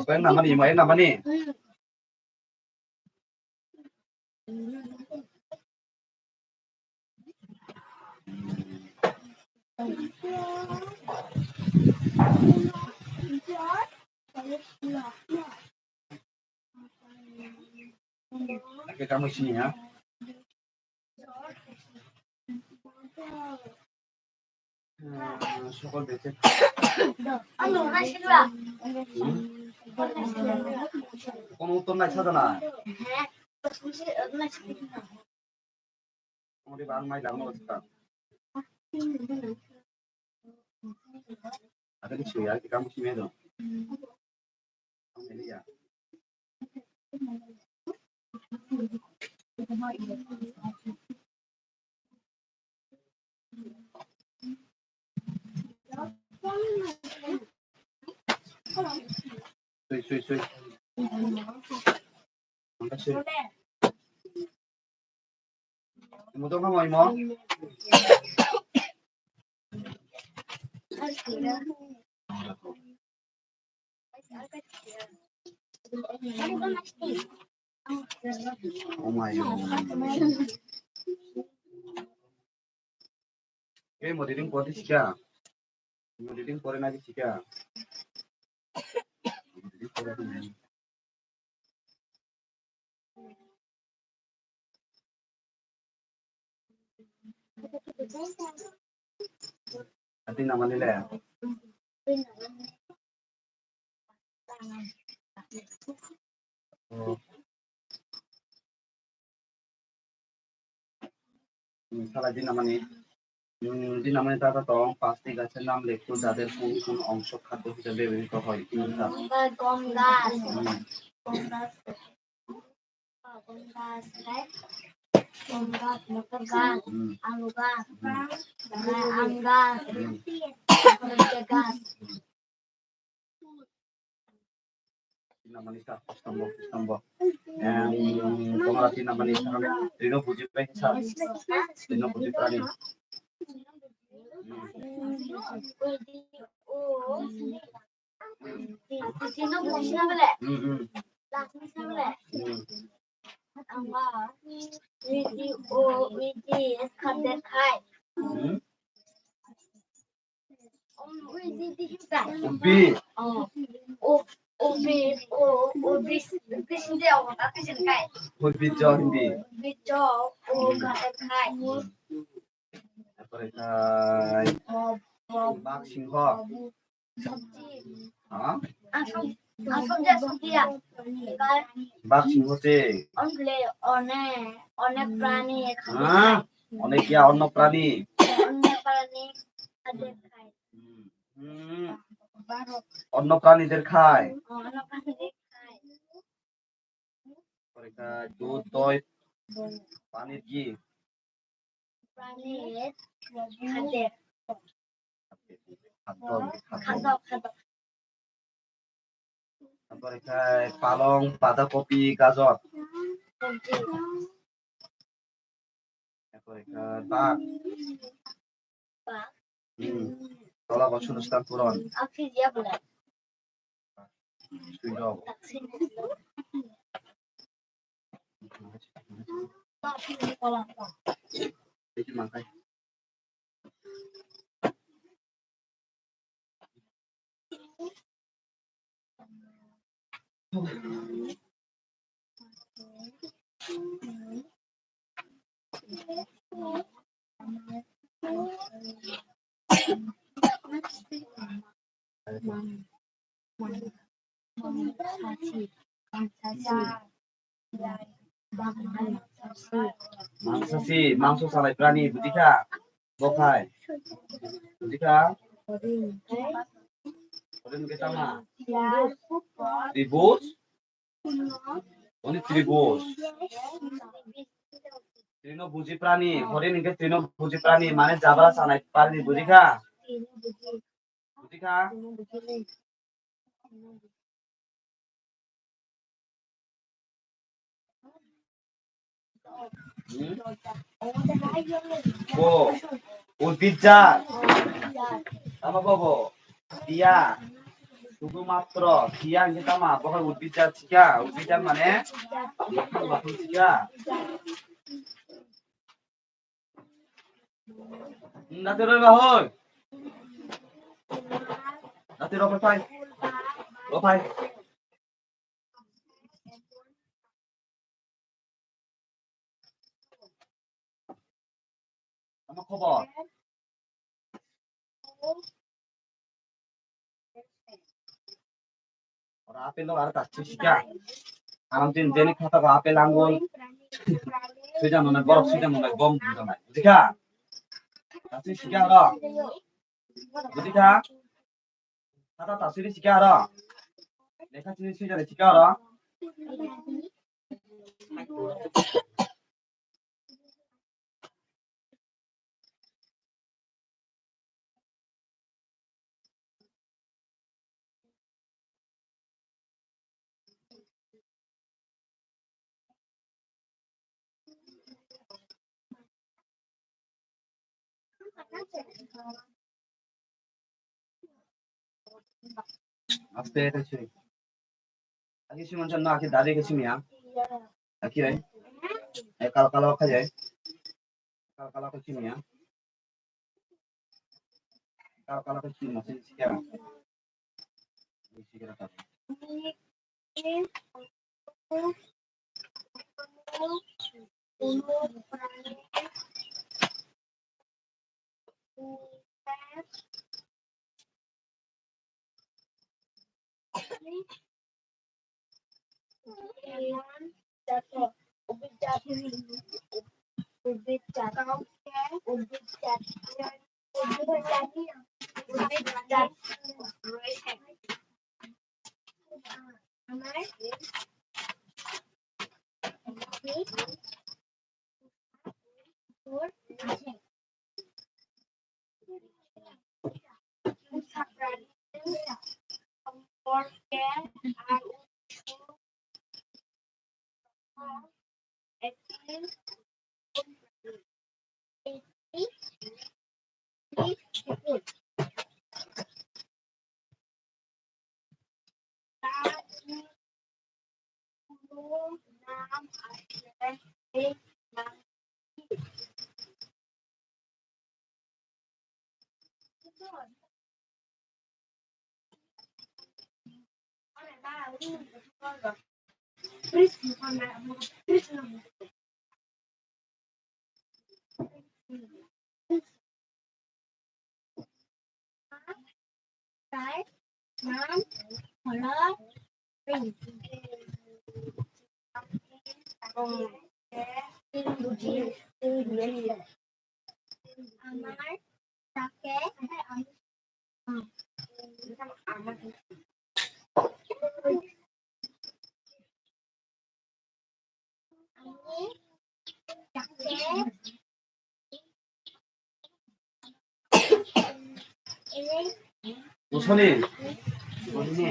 Apa yang namanya? Mau yang namanya? Oke, kamu sini ya. Sokol becek. Anu, nasi dua. Kamu utur naik sana. Terus mesti nasi dua. Kamu di bang naik dalam sekarang. Ada di sini ya, kamu sini itu. Ini ya. Sui. Makasih. Mau tuh kamu mau? Oh my god. Mau diding pori sika. Mau diding pori lagi sika. Nanti nama nilai ya. Oh. Salah di nama nih. Dinamani দাদা তং পাঁচটি গাছের নাম লেখো যাদের কোন কোন অংশ খাদ্য হিসেবে ব্যবহৃত হয় কোনটা? গম গাছ হুম, গম গাছ গম গাছ গম গাছ মটর গাছ হুম, আলু গাছ হুম, আম গাছ হুম। গাছ দিনামণি স্তম্ভ স্তম্ভ তোমরা দিনামণি তাহলে তৃণভোজী প্রাণী ছাড় তৃণভোজী প্রাণী হুম হুম হুম খাদ্যের খায় হুম উদ্ভিদ উদ্ভিদ উদ্ভিজ্জ হিন্দি তারপরে খায় বাঘ সিংহ হ্যাঁ বাঘ সিংহ হচ্ছে অনেক প্রাণী হ্যাঁ অনেক ইয়া অন্য প্রাণী অনেক প্রাণী খাদ্য খায় হুম, অন্য প্রাণীদের খায় অনেক প্রাণী খায় তারপরে খায় দুধ দই পানির কি প্রাণীর খাদ্যের খাদ্য খাদ্য খাদ্য খাদ্য তারপরে খায় পালং বাঁধাকপি গাজর সবজি তারপরে খায় বাঘ বা তলা বা শূন্যস্থান পূরণ অক্সিজেন বলে সুযোগ এই যে মাথায় মাংসাশী মাংস চালায় প্রাণী বুঝিখা বখায় বুঝিখা হরিণ কেতামা ত্রিভুজ ত্রিভুজ তৃণভোজী প্রাণী হরিণ কে তৃণভোজী প্রাণী মানে যাবরা চালায় প্রাণী বুঝিখা বুঝিখা ও উদ্ভিদ জাত তামা বাবু দিয়া শুধুমাত্র দিয়া কেতামা বহায় উদ্ভিদ জাত শিখা উদ্ভিদ জাত মানে শিখা নাতে রইবা হই নাতে রফাই রফাই আমার খবর ওরা আপেল আর কাছে শিখা আরাম দিন জেনে খাতা আপেল আঙ্গুল সুইজা মনে বরফ সুইজা মনে গম বুঝা নাই বুঝিখা কাছে শিখা ওরা বুঝিখা খাতা তাসিরি শিখা ওরা লেখা চিনি সুইজা শিখা ওরা আস্তে এসেছি আগে সিমন জন্য আগে দাঁড়িয়ে গেছি মিয়া কি রে কালো কালো খা যায় কালো কালো করছি মিয়া কালো কালো করছি মাসে শিখা শিখে রাখা উদ্ভিদ জাত উদ্ভিদ জাত উদ্ভিদ জাতি উদ্ভিদ জাত রয়েছে আমার আছে সম্পর্কে আর একটি নাম আছে এই নাম তার নাম হলো আমার তাকে আমি তাকে বুঝলি বুঝলি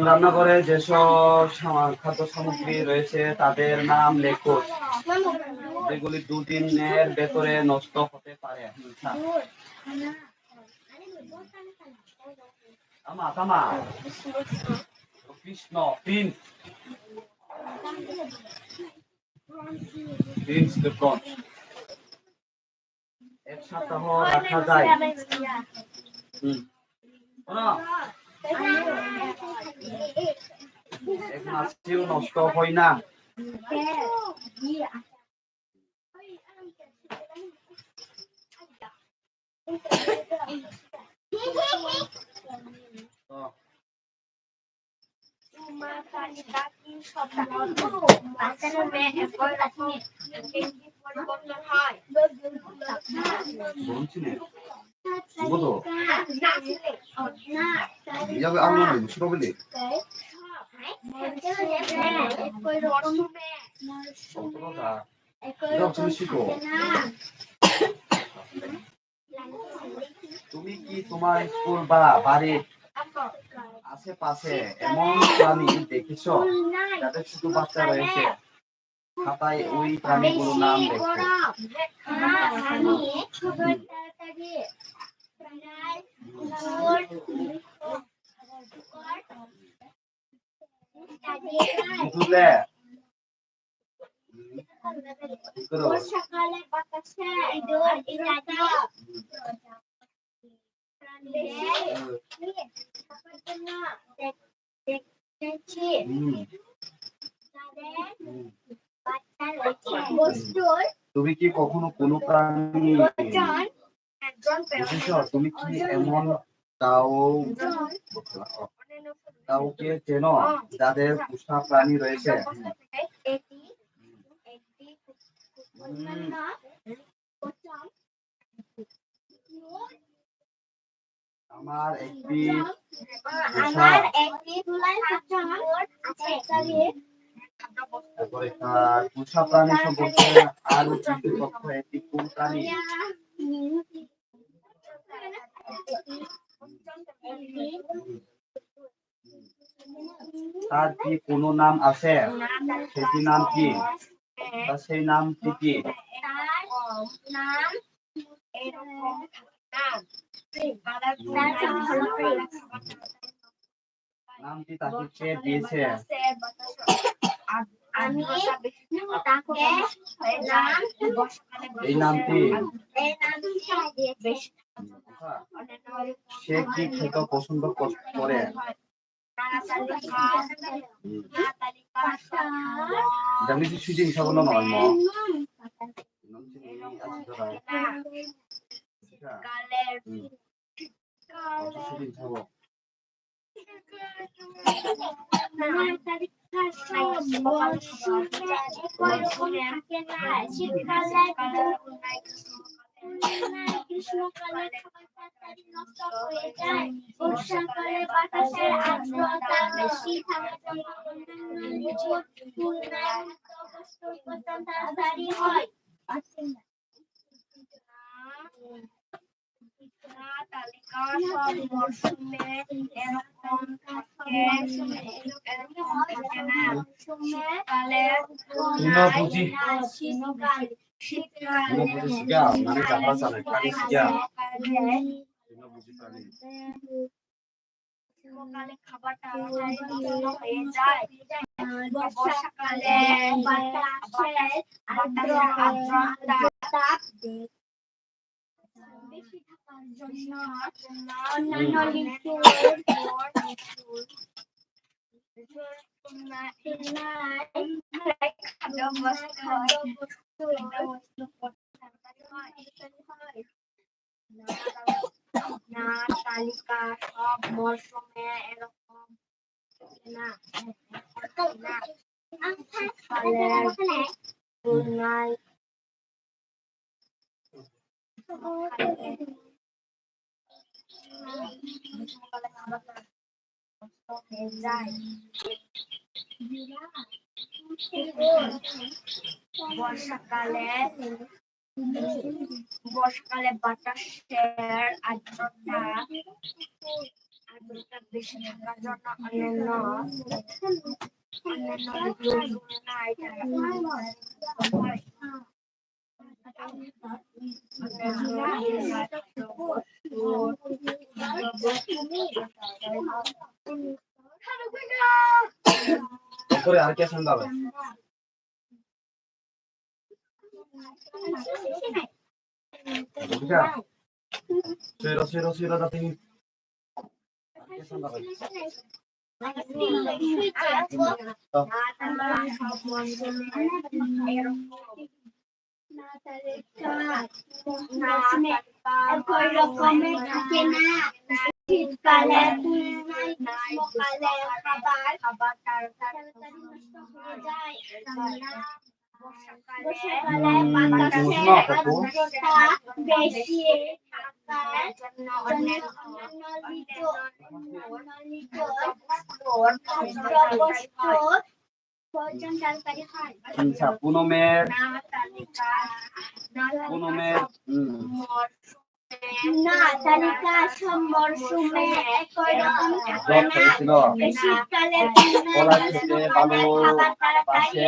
রান্নাঘরে যেসব খাদ্য সামগ্রী রয়েছে তাদের নাম লেখো যেগুলি 2 দিনের ভেতরে নষ্ট হতে পারে তামা তামা কৃষ্ণ প্রিন্স প্রিন্স প্রন এক সপ্তাহ রাখা যায় এক মাসেও নষ্ট হয় না পরিবর্তন হয় 이야기 안 하면 싫어버리. 이거 좀 쉬고. তুমি কি তোমার স্কুল বা বাড়ির আশেপাশে এমন প্রাণী দেখেছো যাদের ছোট বাচ্চা রয়েছে খাতায় ওই প্রাণীগুলোর নাম লেখো বুঝলে বর্ষাকালে বাতাসে ইঁদুর ইত্যাদি দেখতেছি তুমি কি কখনো কোনো প্রাণী বুঝেছো তুমি কি এমন কাউকে চেনো যাদের পোষা প্রাণী রয়েছে আমার একটি পোষা প্রাণী সম্পর্কে আরো কিছু তথ্য একটি কোন প্রাণী তার কি কোনো নাম আছে সেটি নাম কি বা সেই নামটি কি নামটি তাকে কে দিয়েছে আমি তাকে এই নামটি সে কি খেতে পছন্দ করে জানি কি সুযোগ হিসাব নয় ম সুযোগ হিসাব গ্রীষ্মকালে নষ্ট হয়ে যায়, বর্ষাকালে বাতাসের আর্দ্রতা বেশি থাকে, অন্যান্য ঋতুর তুলনায় বছর বছর তাড়াতাড়ি হয়। তালিকা সব মরশুমে এরকম থাকে না। শীতকালে গ্রীষ্মকালে খাবার তাড়াতাড়ি নষ্ট হয়ে যায়, বর্ষাকালে বাতাসের আর্দ্রতা বেশি থাকার জন্য অন্যান্য ঋতুর তুলনায় খাদ্যবস্তু না। তালিকা সব মরশুমে এরকম না। শীতকালের তুলনায় বর্ষাকালে বাতাসের আর্দ্রতা বেশি থাকার জন্য অন্যান্য ঋতুর তুলনায় এরপরে আর কি শুনতে হবে? Siro dating শীতকালে গ্রীষ্মকালে খাবার তাড়াতাড়ি নষ্ট হয়ে যায়, বর্ষাকালে বাতাসের আর্দ্রতা বেশি থাকার জন্য অন্যান্য ঋতুর পর্যন্ত তাড়াতাড়ি হয়। আচ্ছা পুনমের তালিকা সব মরশুমে একই রকম থাকে না। শীতকালে খাবার তাড়াতাড়ি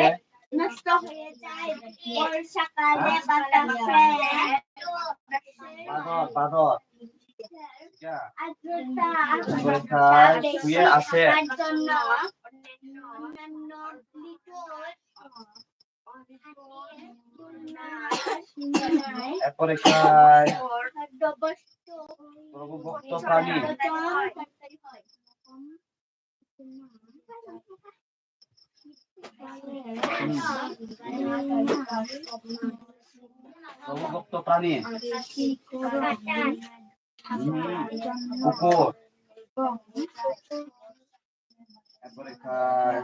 নষ্ট হয়ে যায়, বর্ষাকালে আর্দ্রতা বেশি থাকার জন্য অন্যান্য ঋতুর এরপরে খায় খাদ্যবস্তু প্রভুভক্ত প্রাণী। প্রভুভক্ত প্রাণী কুকুর। এরপরে খায়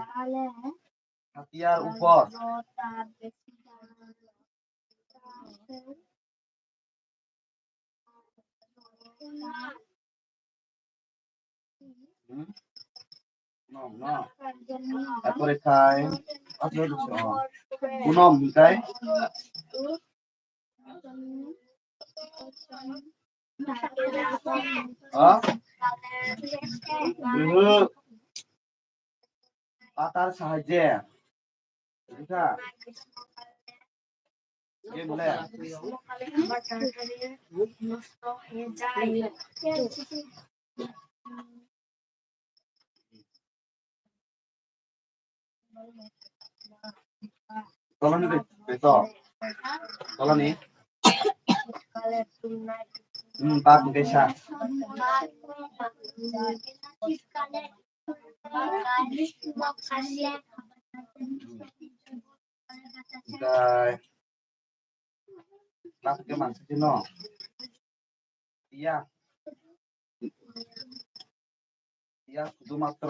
হাতিয়ার উপর এরপরে খায় পুনম খায় পাতার সাহায্যে বলে নষ্ট হয়ে যায়। কলোনি বেতো কলোনি বাপ দেশা বাপকে মানছে চিন ইয়া শুধুমাত্র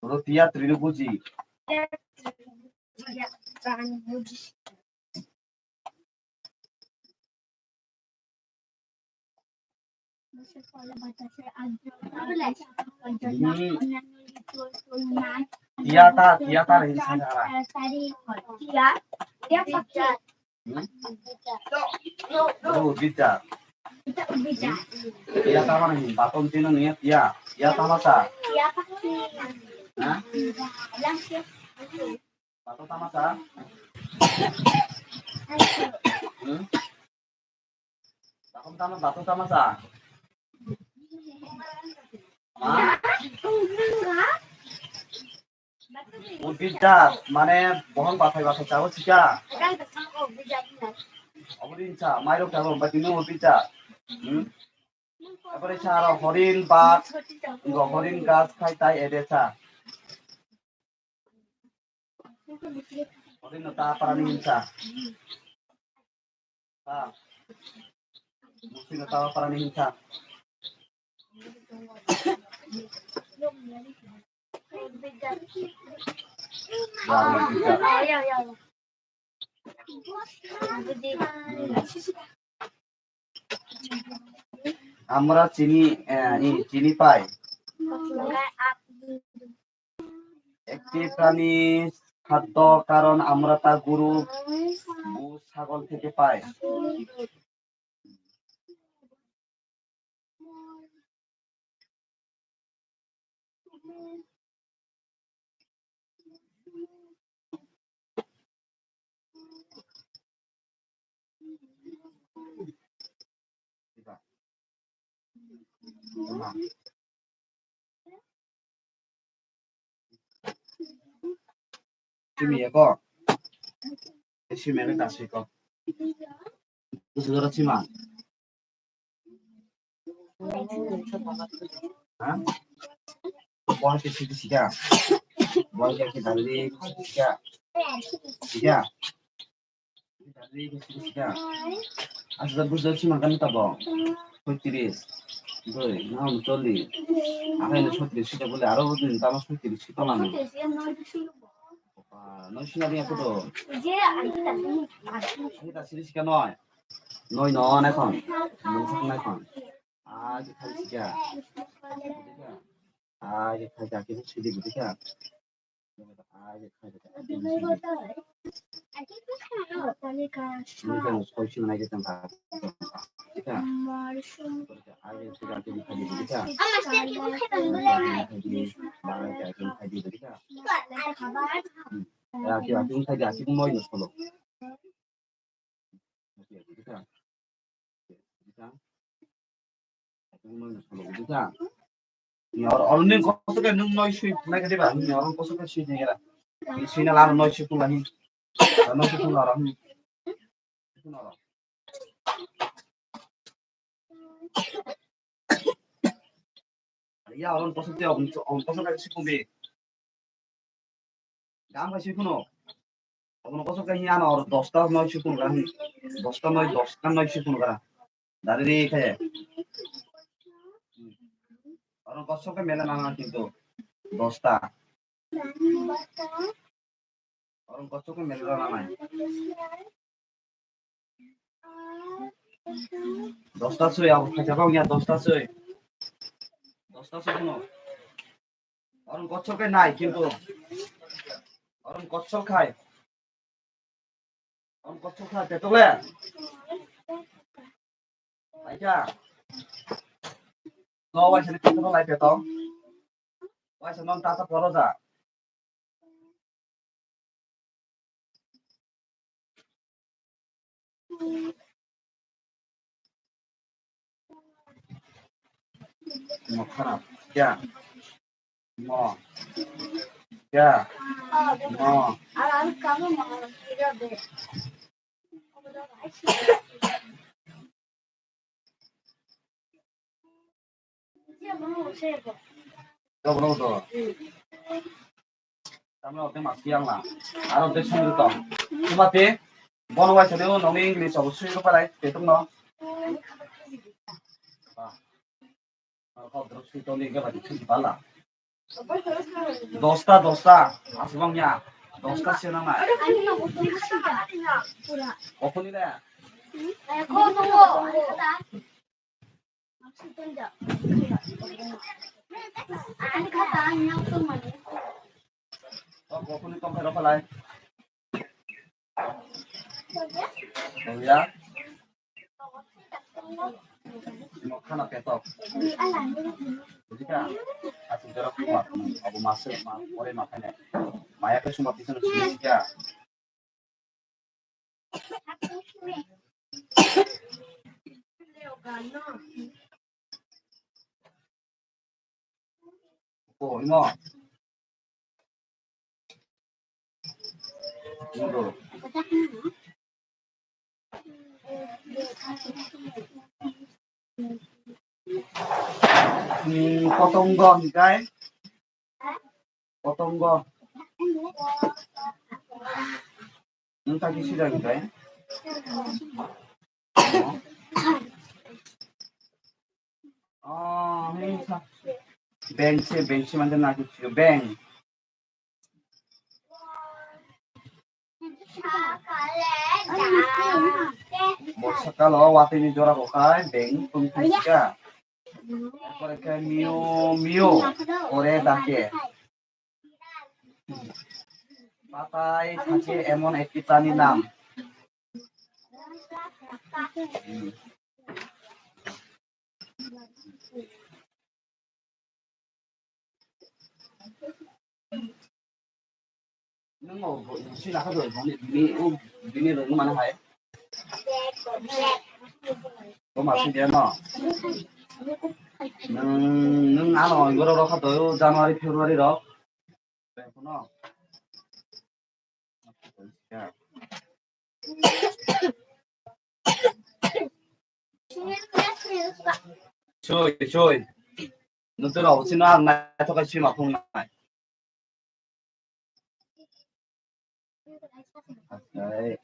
너 뒤야 들이는 거지. Dia ta rin sa cara. Bisa. Dia ta mana ni? Baton tino ni dia. Dia ta masa. Hah? Baton ta masa? Baton ta masa? Bisa, mana pohon pakai bahasa Jawa juga. Orin cha, mairo kamu berarti nu bisa. Apa cara horin bat, enggak horin gas kai tai edesa. Horin nota para ninja. Ah, mesti nota para ninja. আমরা চিনি পাই একটি প্রাণী খাদ্য কারণ আমরা তা গরু ছাগল থেকে পাই Chimieko. Chimieko dasiko. Sudah cima. Hah? Buang ke situ sih ya. Buang ke dari sih ya. Iya. Dari situ sih ya. Asal buat cima kan tak boh. 35 对，然后চল্লিশ আগে 36 সেটা বলে আরো দিন তো আমার 36 ছিল না 900 না দিয়ে কত এটা সিরিজ কেন নয় নয় নন এখন মন এখন আজ খালি শিখা আজ খালি যাকে ছিড়ে বুঝা আজ খালি না যেতাম Orang kau kan nung noise sweet, nak dia bah, orang kau kan sweet ni kira. Sweet na lang noise sweet tu lagi, noise sweet tu orang. Ya orang kau tu orang kau kan sweet pun be. Gam kau sweet pun o. Orang kau kan hian orang 10 ta noise sweet pun kan, 10 ta noise sweet pun kan. Dari kaya. Orang kau kan mela nama gitu, 10 ta. Orang kau kan mela nama. 10 ta suy aku kerja kau ni 10 ta suy. 10 ta suy pun. Orang kau kan naik gitu. Orang kau khai. Orang kau khai betul le. Baiklah. Kau wajib kita tu lai betul. Wajib non tata poro dah. Mau kenapa? Ya. Mau. Ya. Mau. Kamu mau tidak deh. Kau berapa tu? Kami orang masih yang lah. Ada orang sini tu. Cuma te, bono wajib tu nong English aku suruh kau lai, betul no? Kau terus kita ni kau bagi cuci bala. দশটা আসবাংয়া 10টা সেনা কখনই রে কখনই কম ফেরো ফেলায় ya mau kana petok jadi kan asal jarak kuat abu masuk ore makanya maya ke semua bisa nulis ya oh ini mau পতঙ্গ গায় পতঙ্গ nta kisi lagi guys oh ini bank sih mantan lagi bank বর্ষাকাল ওয়াতে নি জোড়া বকায় ব্যাং পুংকিকা তারপরে কে মিও মিও করে ডাকে পাতায় থাকে এমন একটি প্রাণীর নাম nung mau si nak doi bini rong mana hai ko masih dia no nung ano goro ro kha doi January February ro no Cuy, nung tuh sih na na itu kasih mapung na. Okay,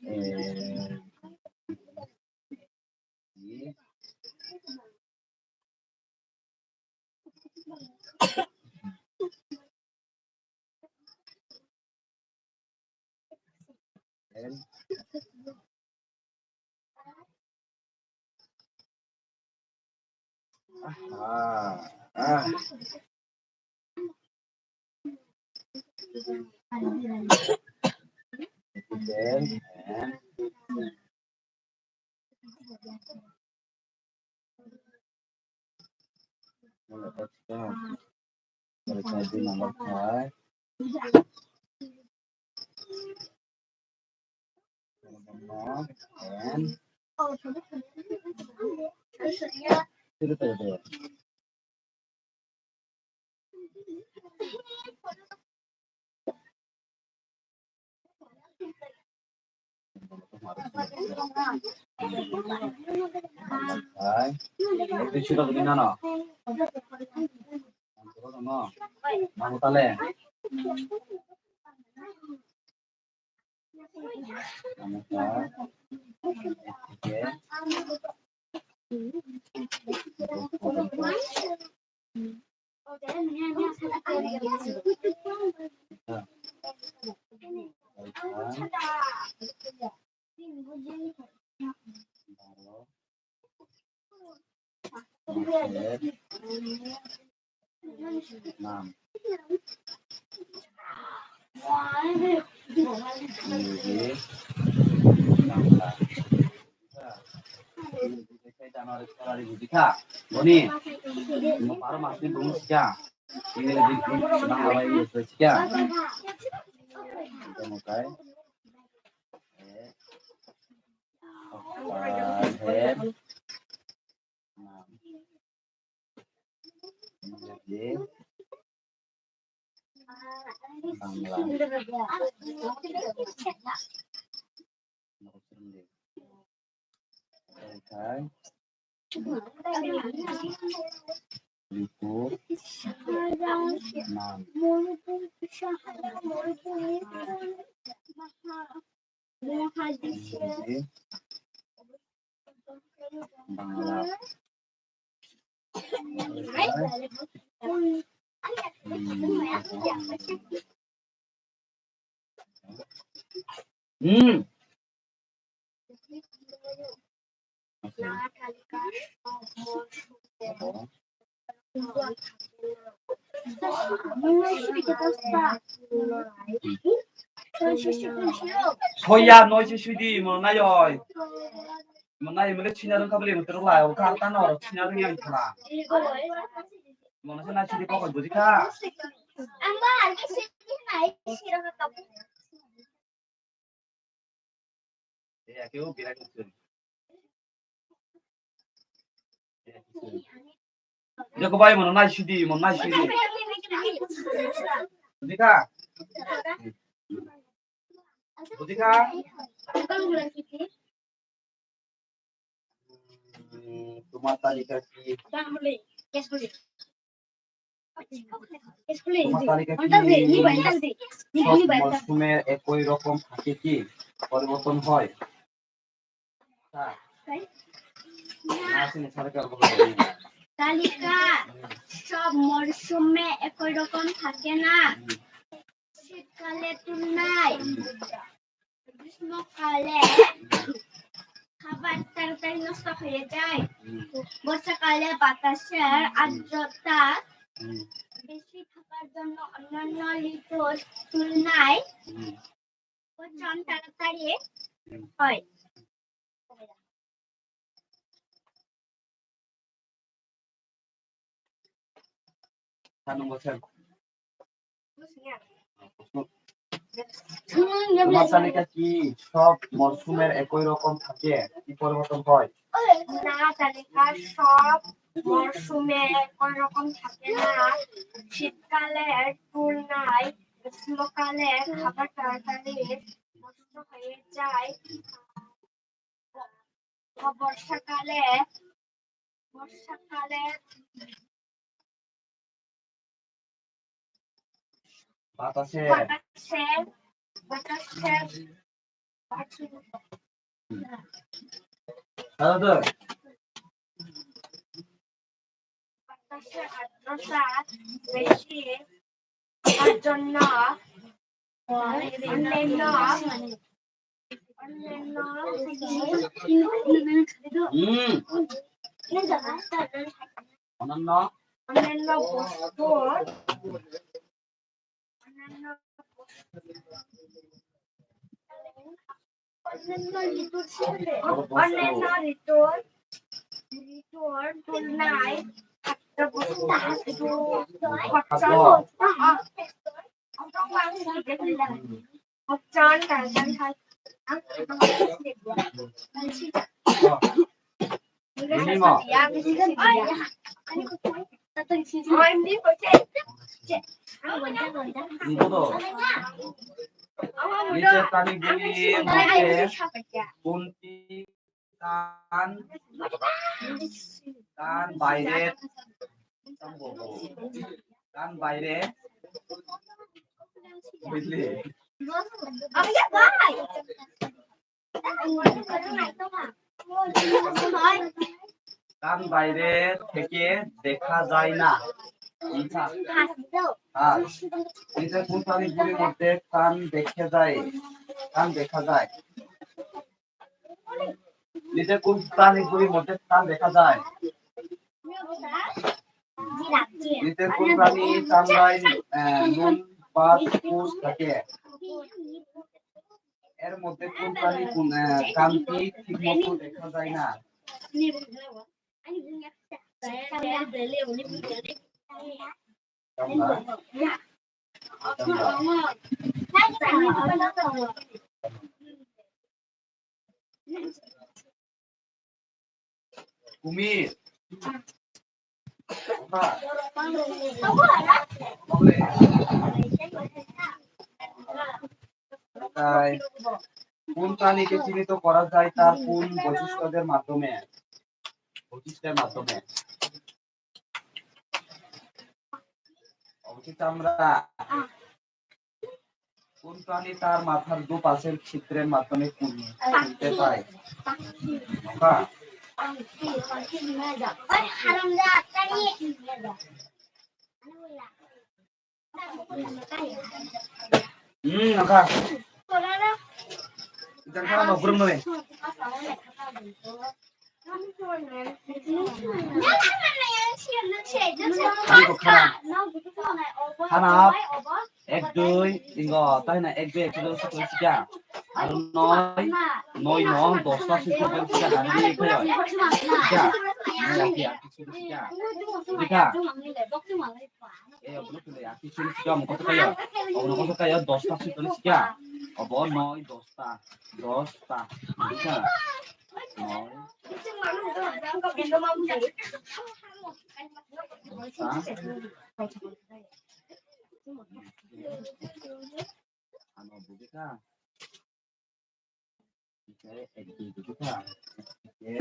Berkaji nomor 5 and itu itu sudah begini no mau tale Januari Februari Jika Boni mau para masih belum sejak ini lebih senang apa ini sejak kita mau kai head Soya nói chứ đi mà nay rồi mà nay mới xin ra được các bạn tự lại ông ta nó xin ra được như thế nào mà nó sẽ nay xin đi có phải bữa gì cả Ang mahal kasi hindi na sira ka tapos. để kêu bị lại cái giờ có bay mà nó nay xin đi mà nay xin đi bữa gì cả bữa gì cả তোমার তালিকা কি তোমার তালিকা কি সব মরশুমে একই রকম থাকে কি পরিবর্তন হয় তালিকা সব মরশুমে একই রকম থাকে না শীতকালে তুলনায় গ্রীষ্মকালে খাবার তাড়াতাড়ি নষ্ট হয়ে যায় বর্ষাকালে বাতাসের আর্দ্রতা বেশি থাকার জন্য অন্যান্য ঋতুর তুলনায় পচন তাড়াতাড়ি হয় তোমার তালিকা কি সব মরশুমের একই রকম থাকে কি পরিবর্তন হয় না তালিকা সব মরশুমে একই রকম থাকে না শীতকালের তুলনায় গ্রীষ্মকালে খাবার তাড়াতাড়ি নষ্ট হয়ে যায় বর্ষাকালে বাতাসে বাতাসের দাদা বাতাসের আর্দ্রতা বেশি হওয়ার জন্য অন্যান্য অন্যান্য অন্যান্য বস্তুর অন্যান্য ঋতুর তুলনায় নিচের প্রাণীগুলির মধ্যে কোনটি কান বাইরে বুঝলি কান বাইরে থেকে দেখা যায় না নিচের কোন প্রাণীগুলির মধ্যে কান দেখা যায় নিচের কোন প্রাণীগুলির মধ্যে কান দেখা যায় নিচের কোন প্রাণী চামড়ায় নুন বা কোষ থাকে এর মধ্যে কোন প্রাণী কানটি ঠিক মতো দেখা যায় না কুমির কোন প্রাণীকে চিহ্নিত করা যায় তার কোন বৈশিষ্ট্যের মাধ্যমে আমরা কোন প্রাণী তার মাথার দুপাশের ছিদ্রের মাধ্যমে চিনতে পায় angka. Jangan salah mau burung nih. Hanap, ek dui, tinggal, tapi na ek dui, ek dui satu sekian. Aru noi, noi nong, dosa satu sekian, ada di ekor. Sekian, ini lagi ya, sekian. Sekian. Belum tuh ya, sekian, mau kau kaya, mau kau kaya dosa satu sekian. Abo noi dosa, dosa, sekian. Noi. Ano buti ka? Okay, edit buti ka. Okay.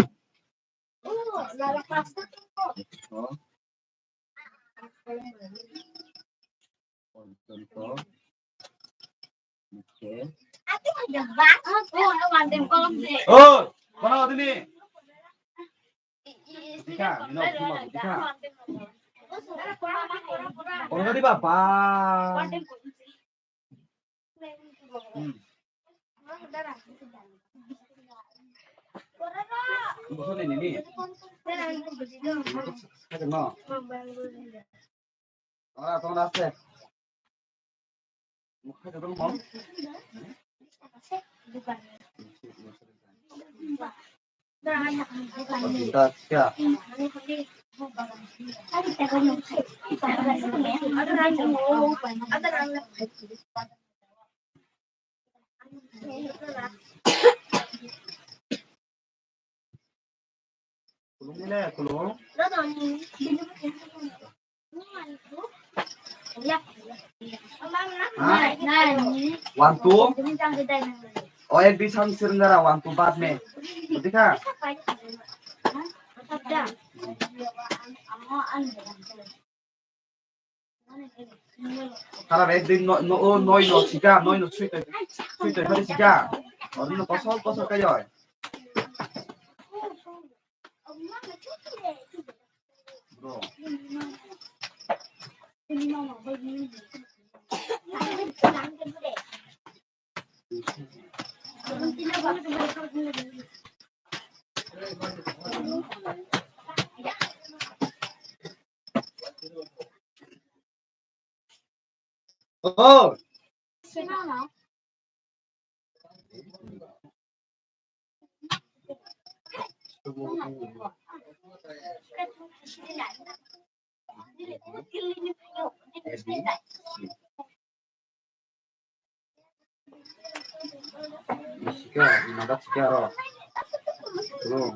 So, contoh. Okay. Oh, mana tadi? Buti ka, minum cuma buti ka. Oh, tadi bapak. Musuh ini. Ada no. Ah, tolong dasar. Muka ada belum? Kita siap. Kulung ni lah, kulung. One two. Oh, एक भी संग सिरंदरा one two बाद में. देखा? Kalau एक दिन noi no chica, noi no sweet kali chica. और no kosol kayo. Bro. Oh. Jika, nada sekarang. Belum.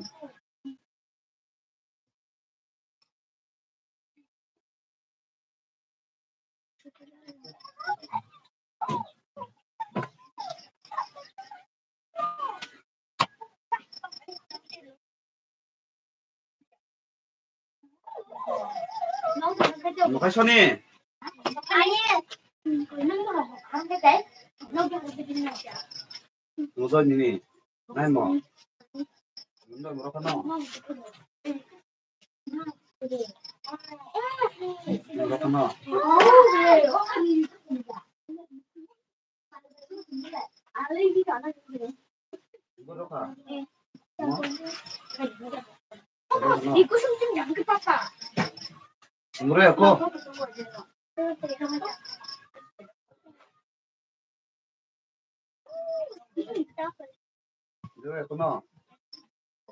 Muka Sony. Musuh ini. Naik mau. Bunda berapa no? Berapa no? Berapa? Iku sumber yang ke papa. Murah aku. Murah aku no.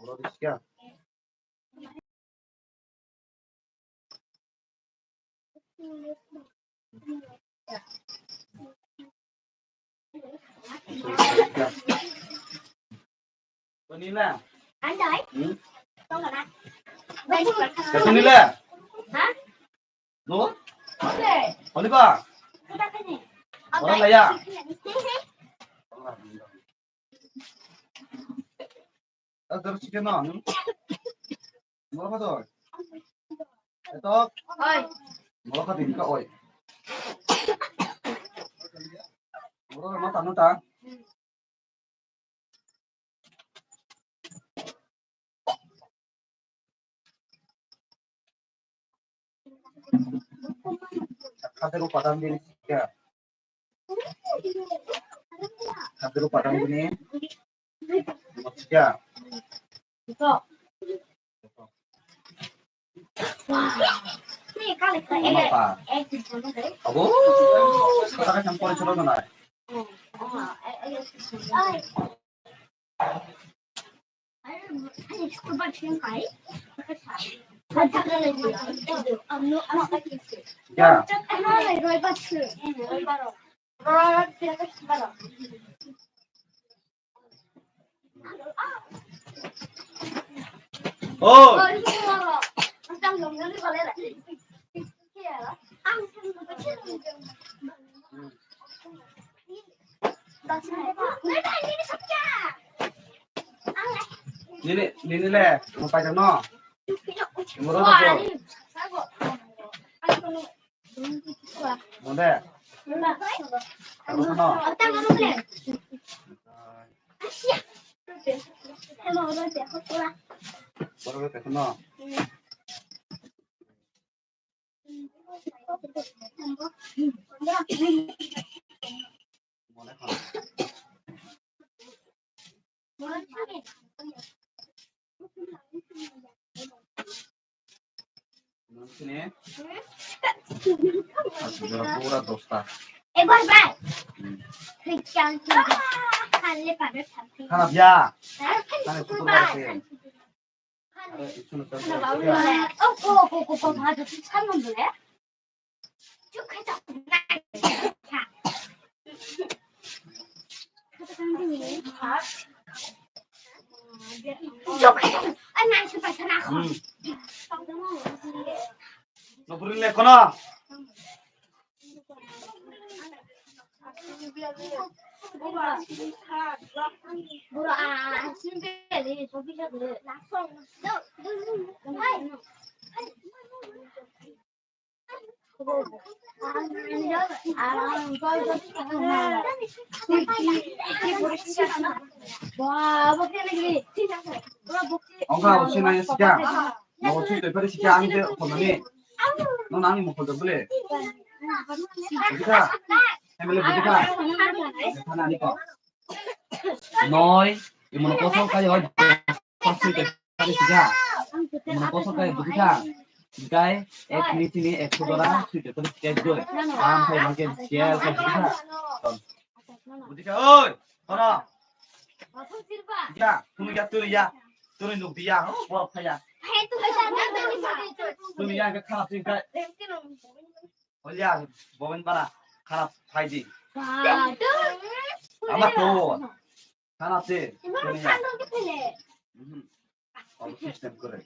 Kalau di sekian. Vanilla. Anh đấy. Con là anh. Đây Cái vanilla. hả? No? Ok. Oli ba? Cái đó cái gì? Orang layak. Terus chicken no. Berapa tuh? Itu. Ơi. Berapa din ka oy? Berapa mata nota? খাদ্যের উপাদান দিয়ে শিক্ষা খাদ্যের উপাদান দিয়ে শিক্ষা apa abu kata kan campur coba mana ya oh ini le mau pakai no mau apa mau deh aku no baru pakai no sini pura dosta এবার ভাই খ্রিস্টান খালে পাবে খারাপ ya খালে kutu barase itu no 오, 맞아. 참는 거래? 쭉 해줘. 쭉 해줘. 아, 난 super sana ako. no burile kono 뭐라 신기해 저기저기 낙성 와 먹겠네 엉가 오시나요 시kia 뭐 줄때 버리 시kia 안돼 보더니 넌 아니 못 보더 그래 어디가 해밀레 어디가 하나 아니까 너이 이모노 고소까지 어디 봤을 때 버리 시kia 이모노 고소까지 어디가 Guy, ek ni sini ek saudara sudah terus cek gue. Sampai makin sial ke kita. Budika, oi, kono. Ya, kamu ya turun dulu dia. Oh, bolak saya. Tumi yang ke kalah sih guys. Oh ya, bawain para kalah haji. Amat tuh. Kalah sih. Tumi ya. Oh, sistem keren.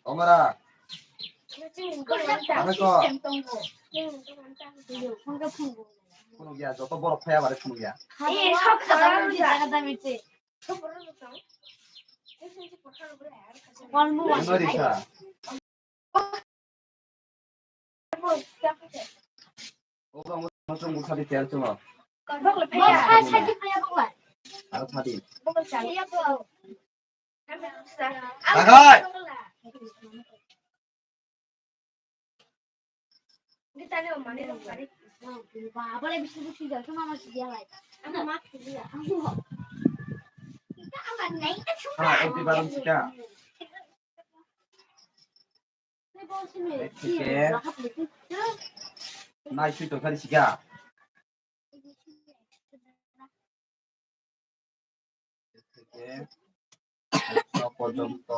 엄마라 kunugia joto borok saya bare kunugia Indonesia oh langsung buka di tel cuma harus hati Bagai kita ni mana ni mana boleh bisa juga cuma masih dia lagi aku masih dia kita akan naik ke ah itu baru siapa naik itu kali siapa পর্যন্ত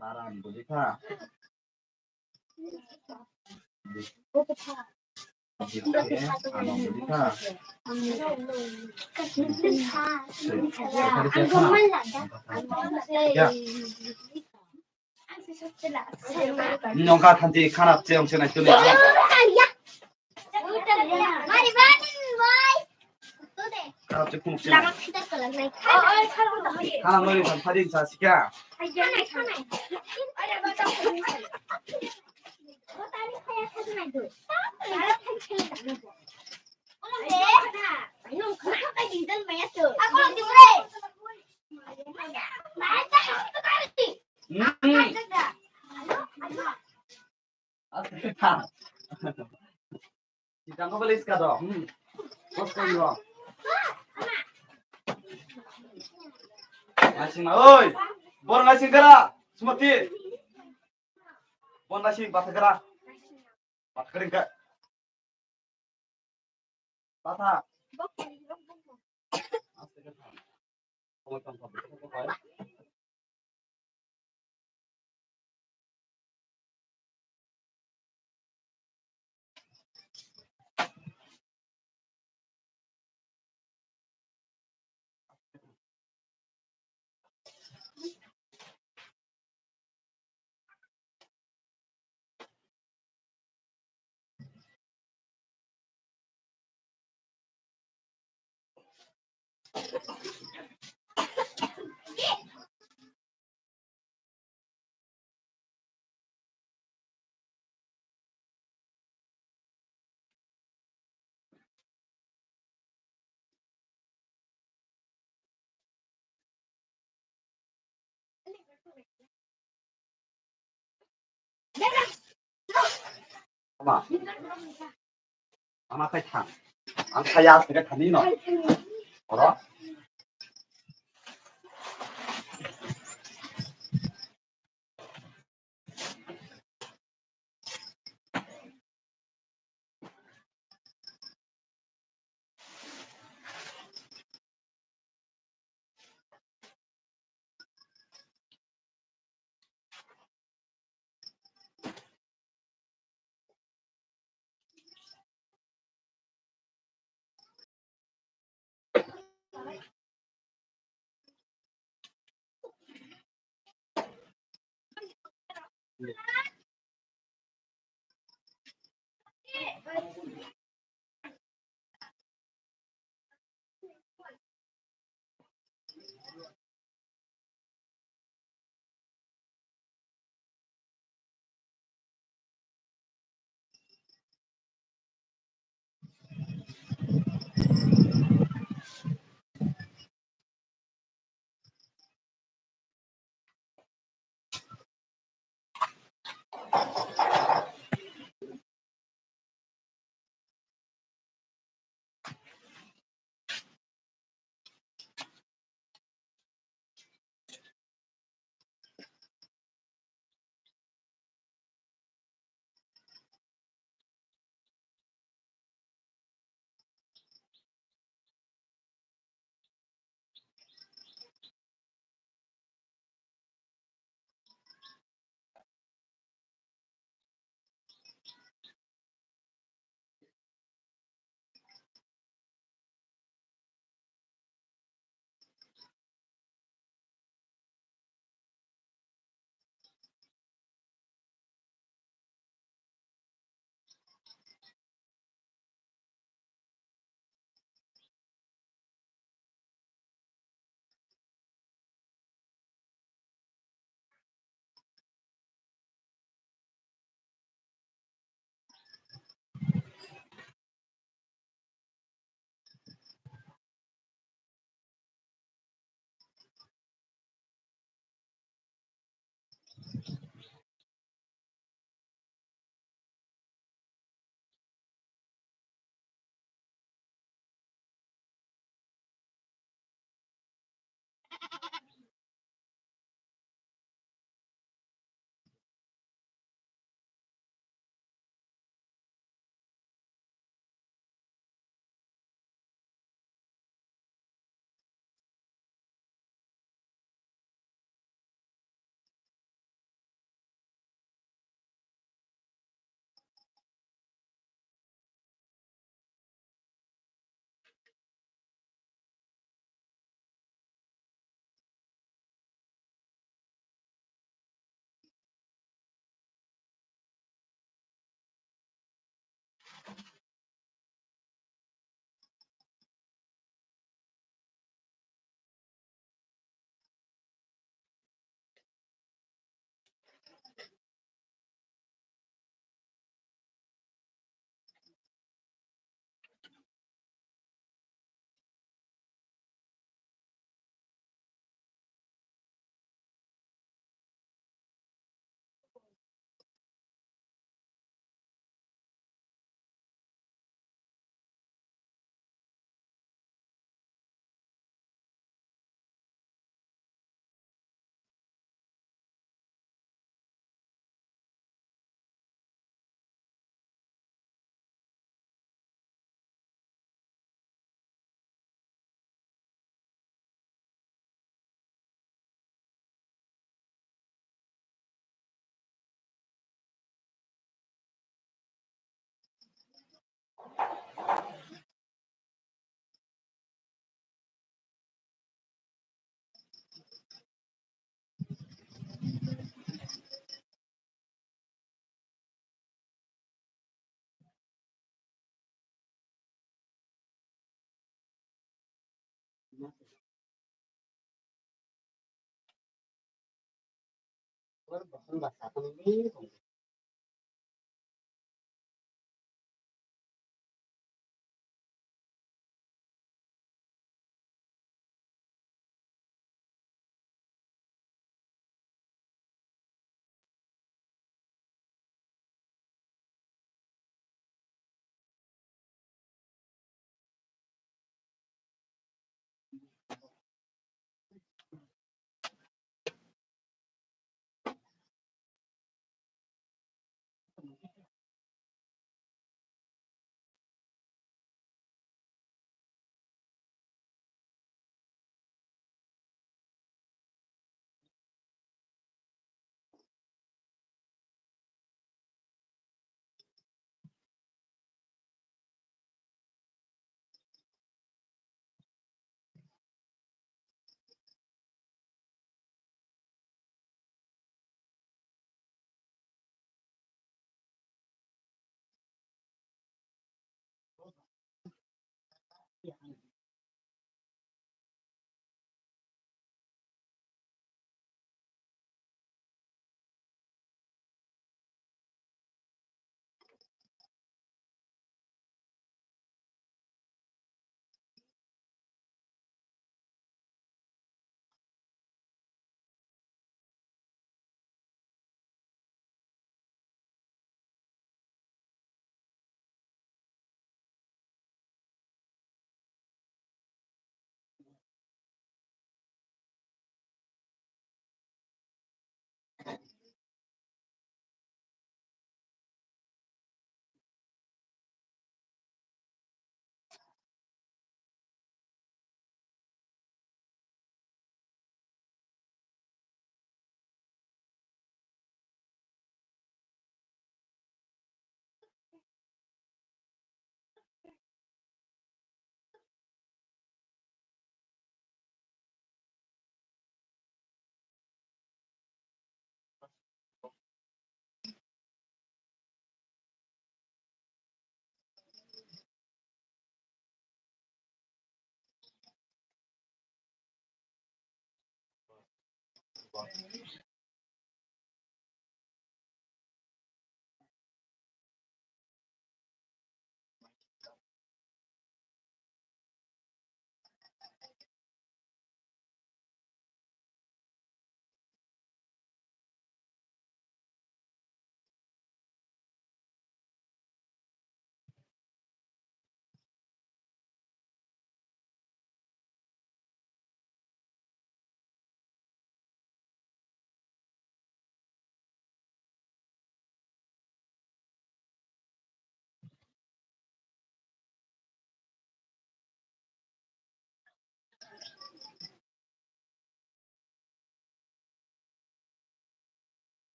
বারান বুঝিছা nongka thanti khanap cheong chenai tuni khanap che khunuk chenai khanap lori san phading sa sikya Thang. Chỉ cần có cái list cả đó. Có cái gì không? Ngasing ơi. Bon ngasing kera. Semati. Bon ngasing bata kera. Bata kering ka. Bata. Không cần phải. Mà. Ama phải thẳng. Anh thay áo thì cái thằng đi nó. Ở đó.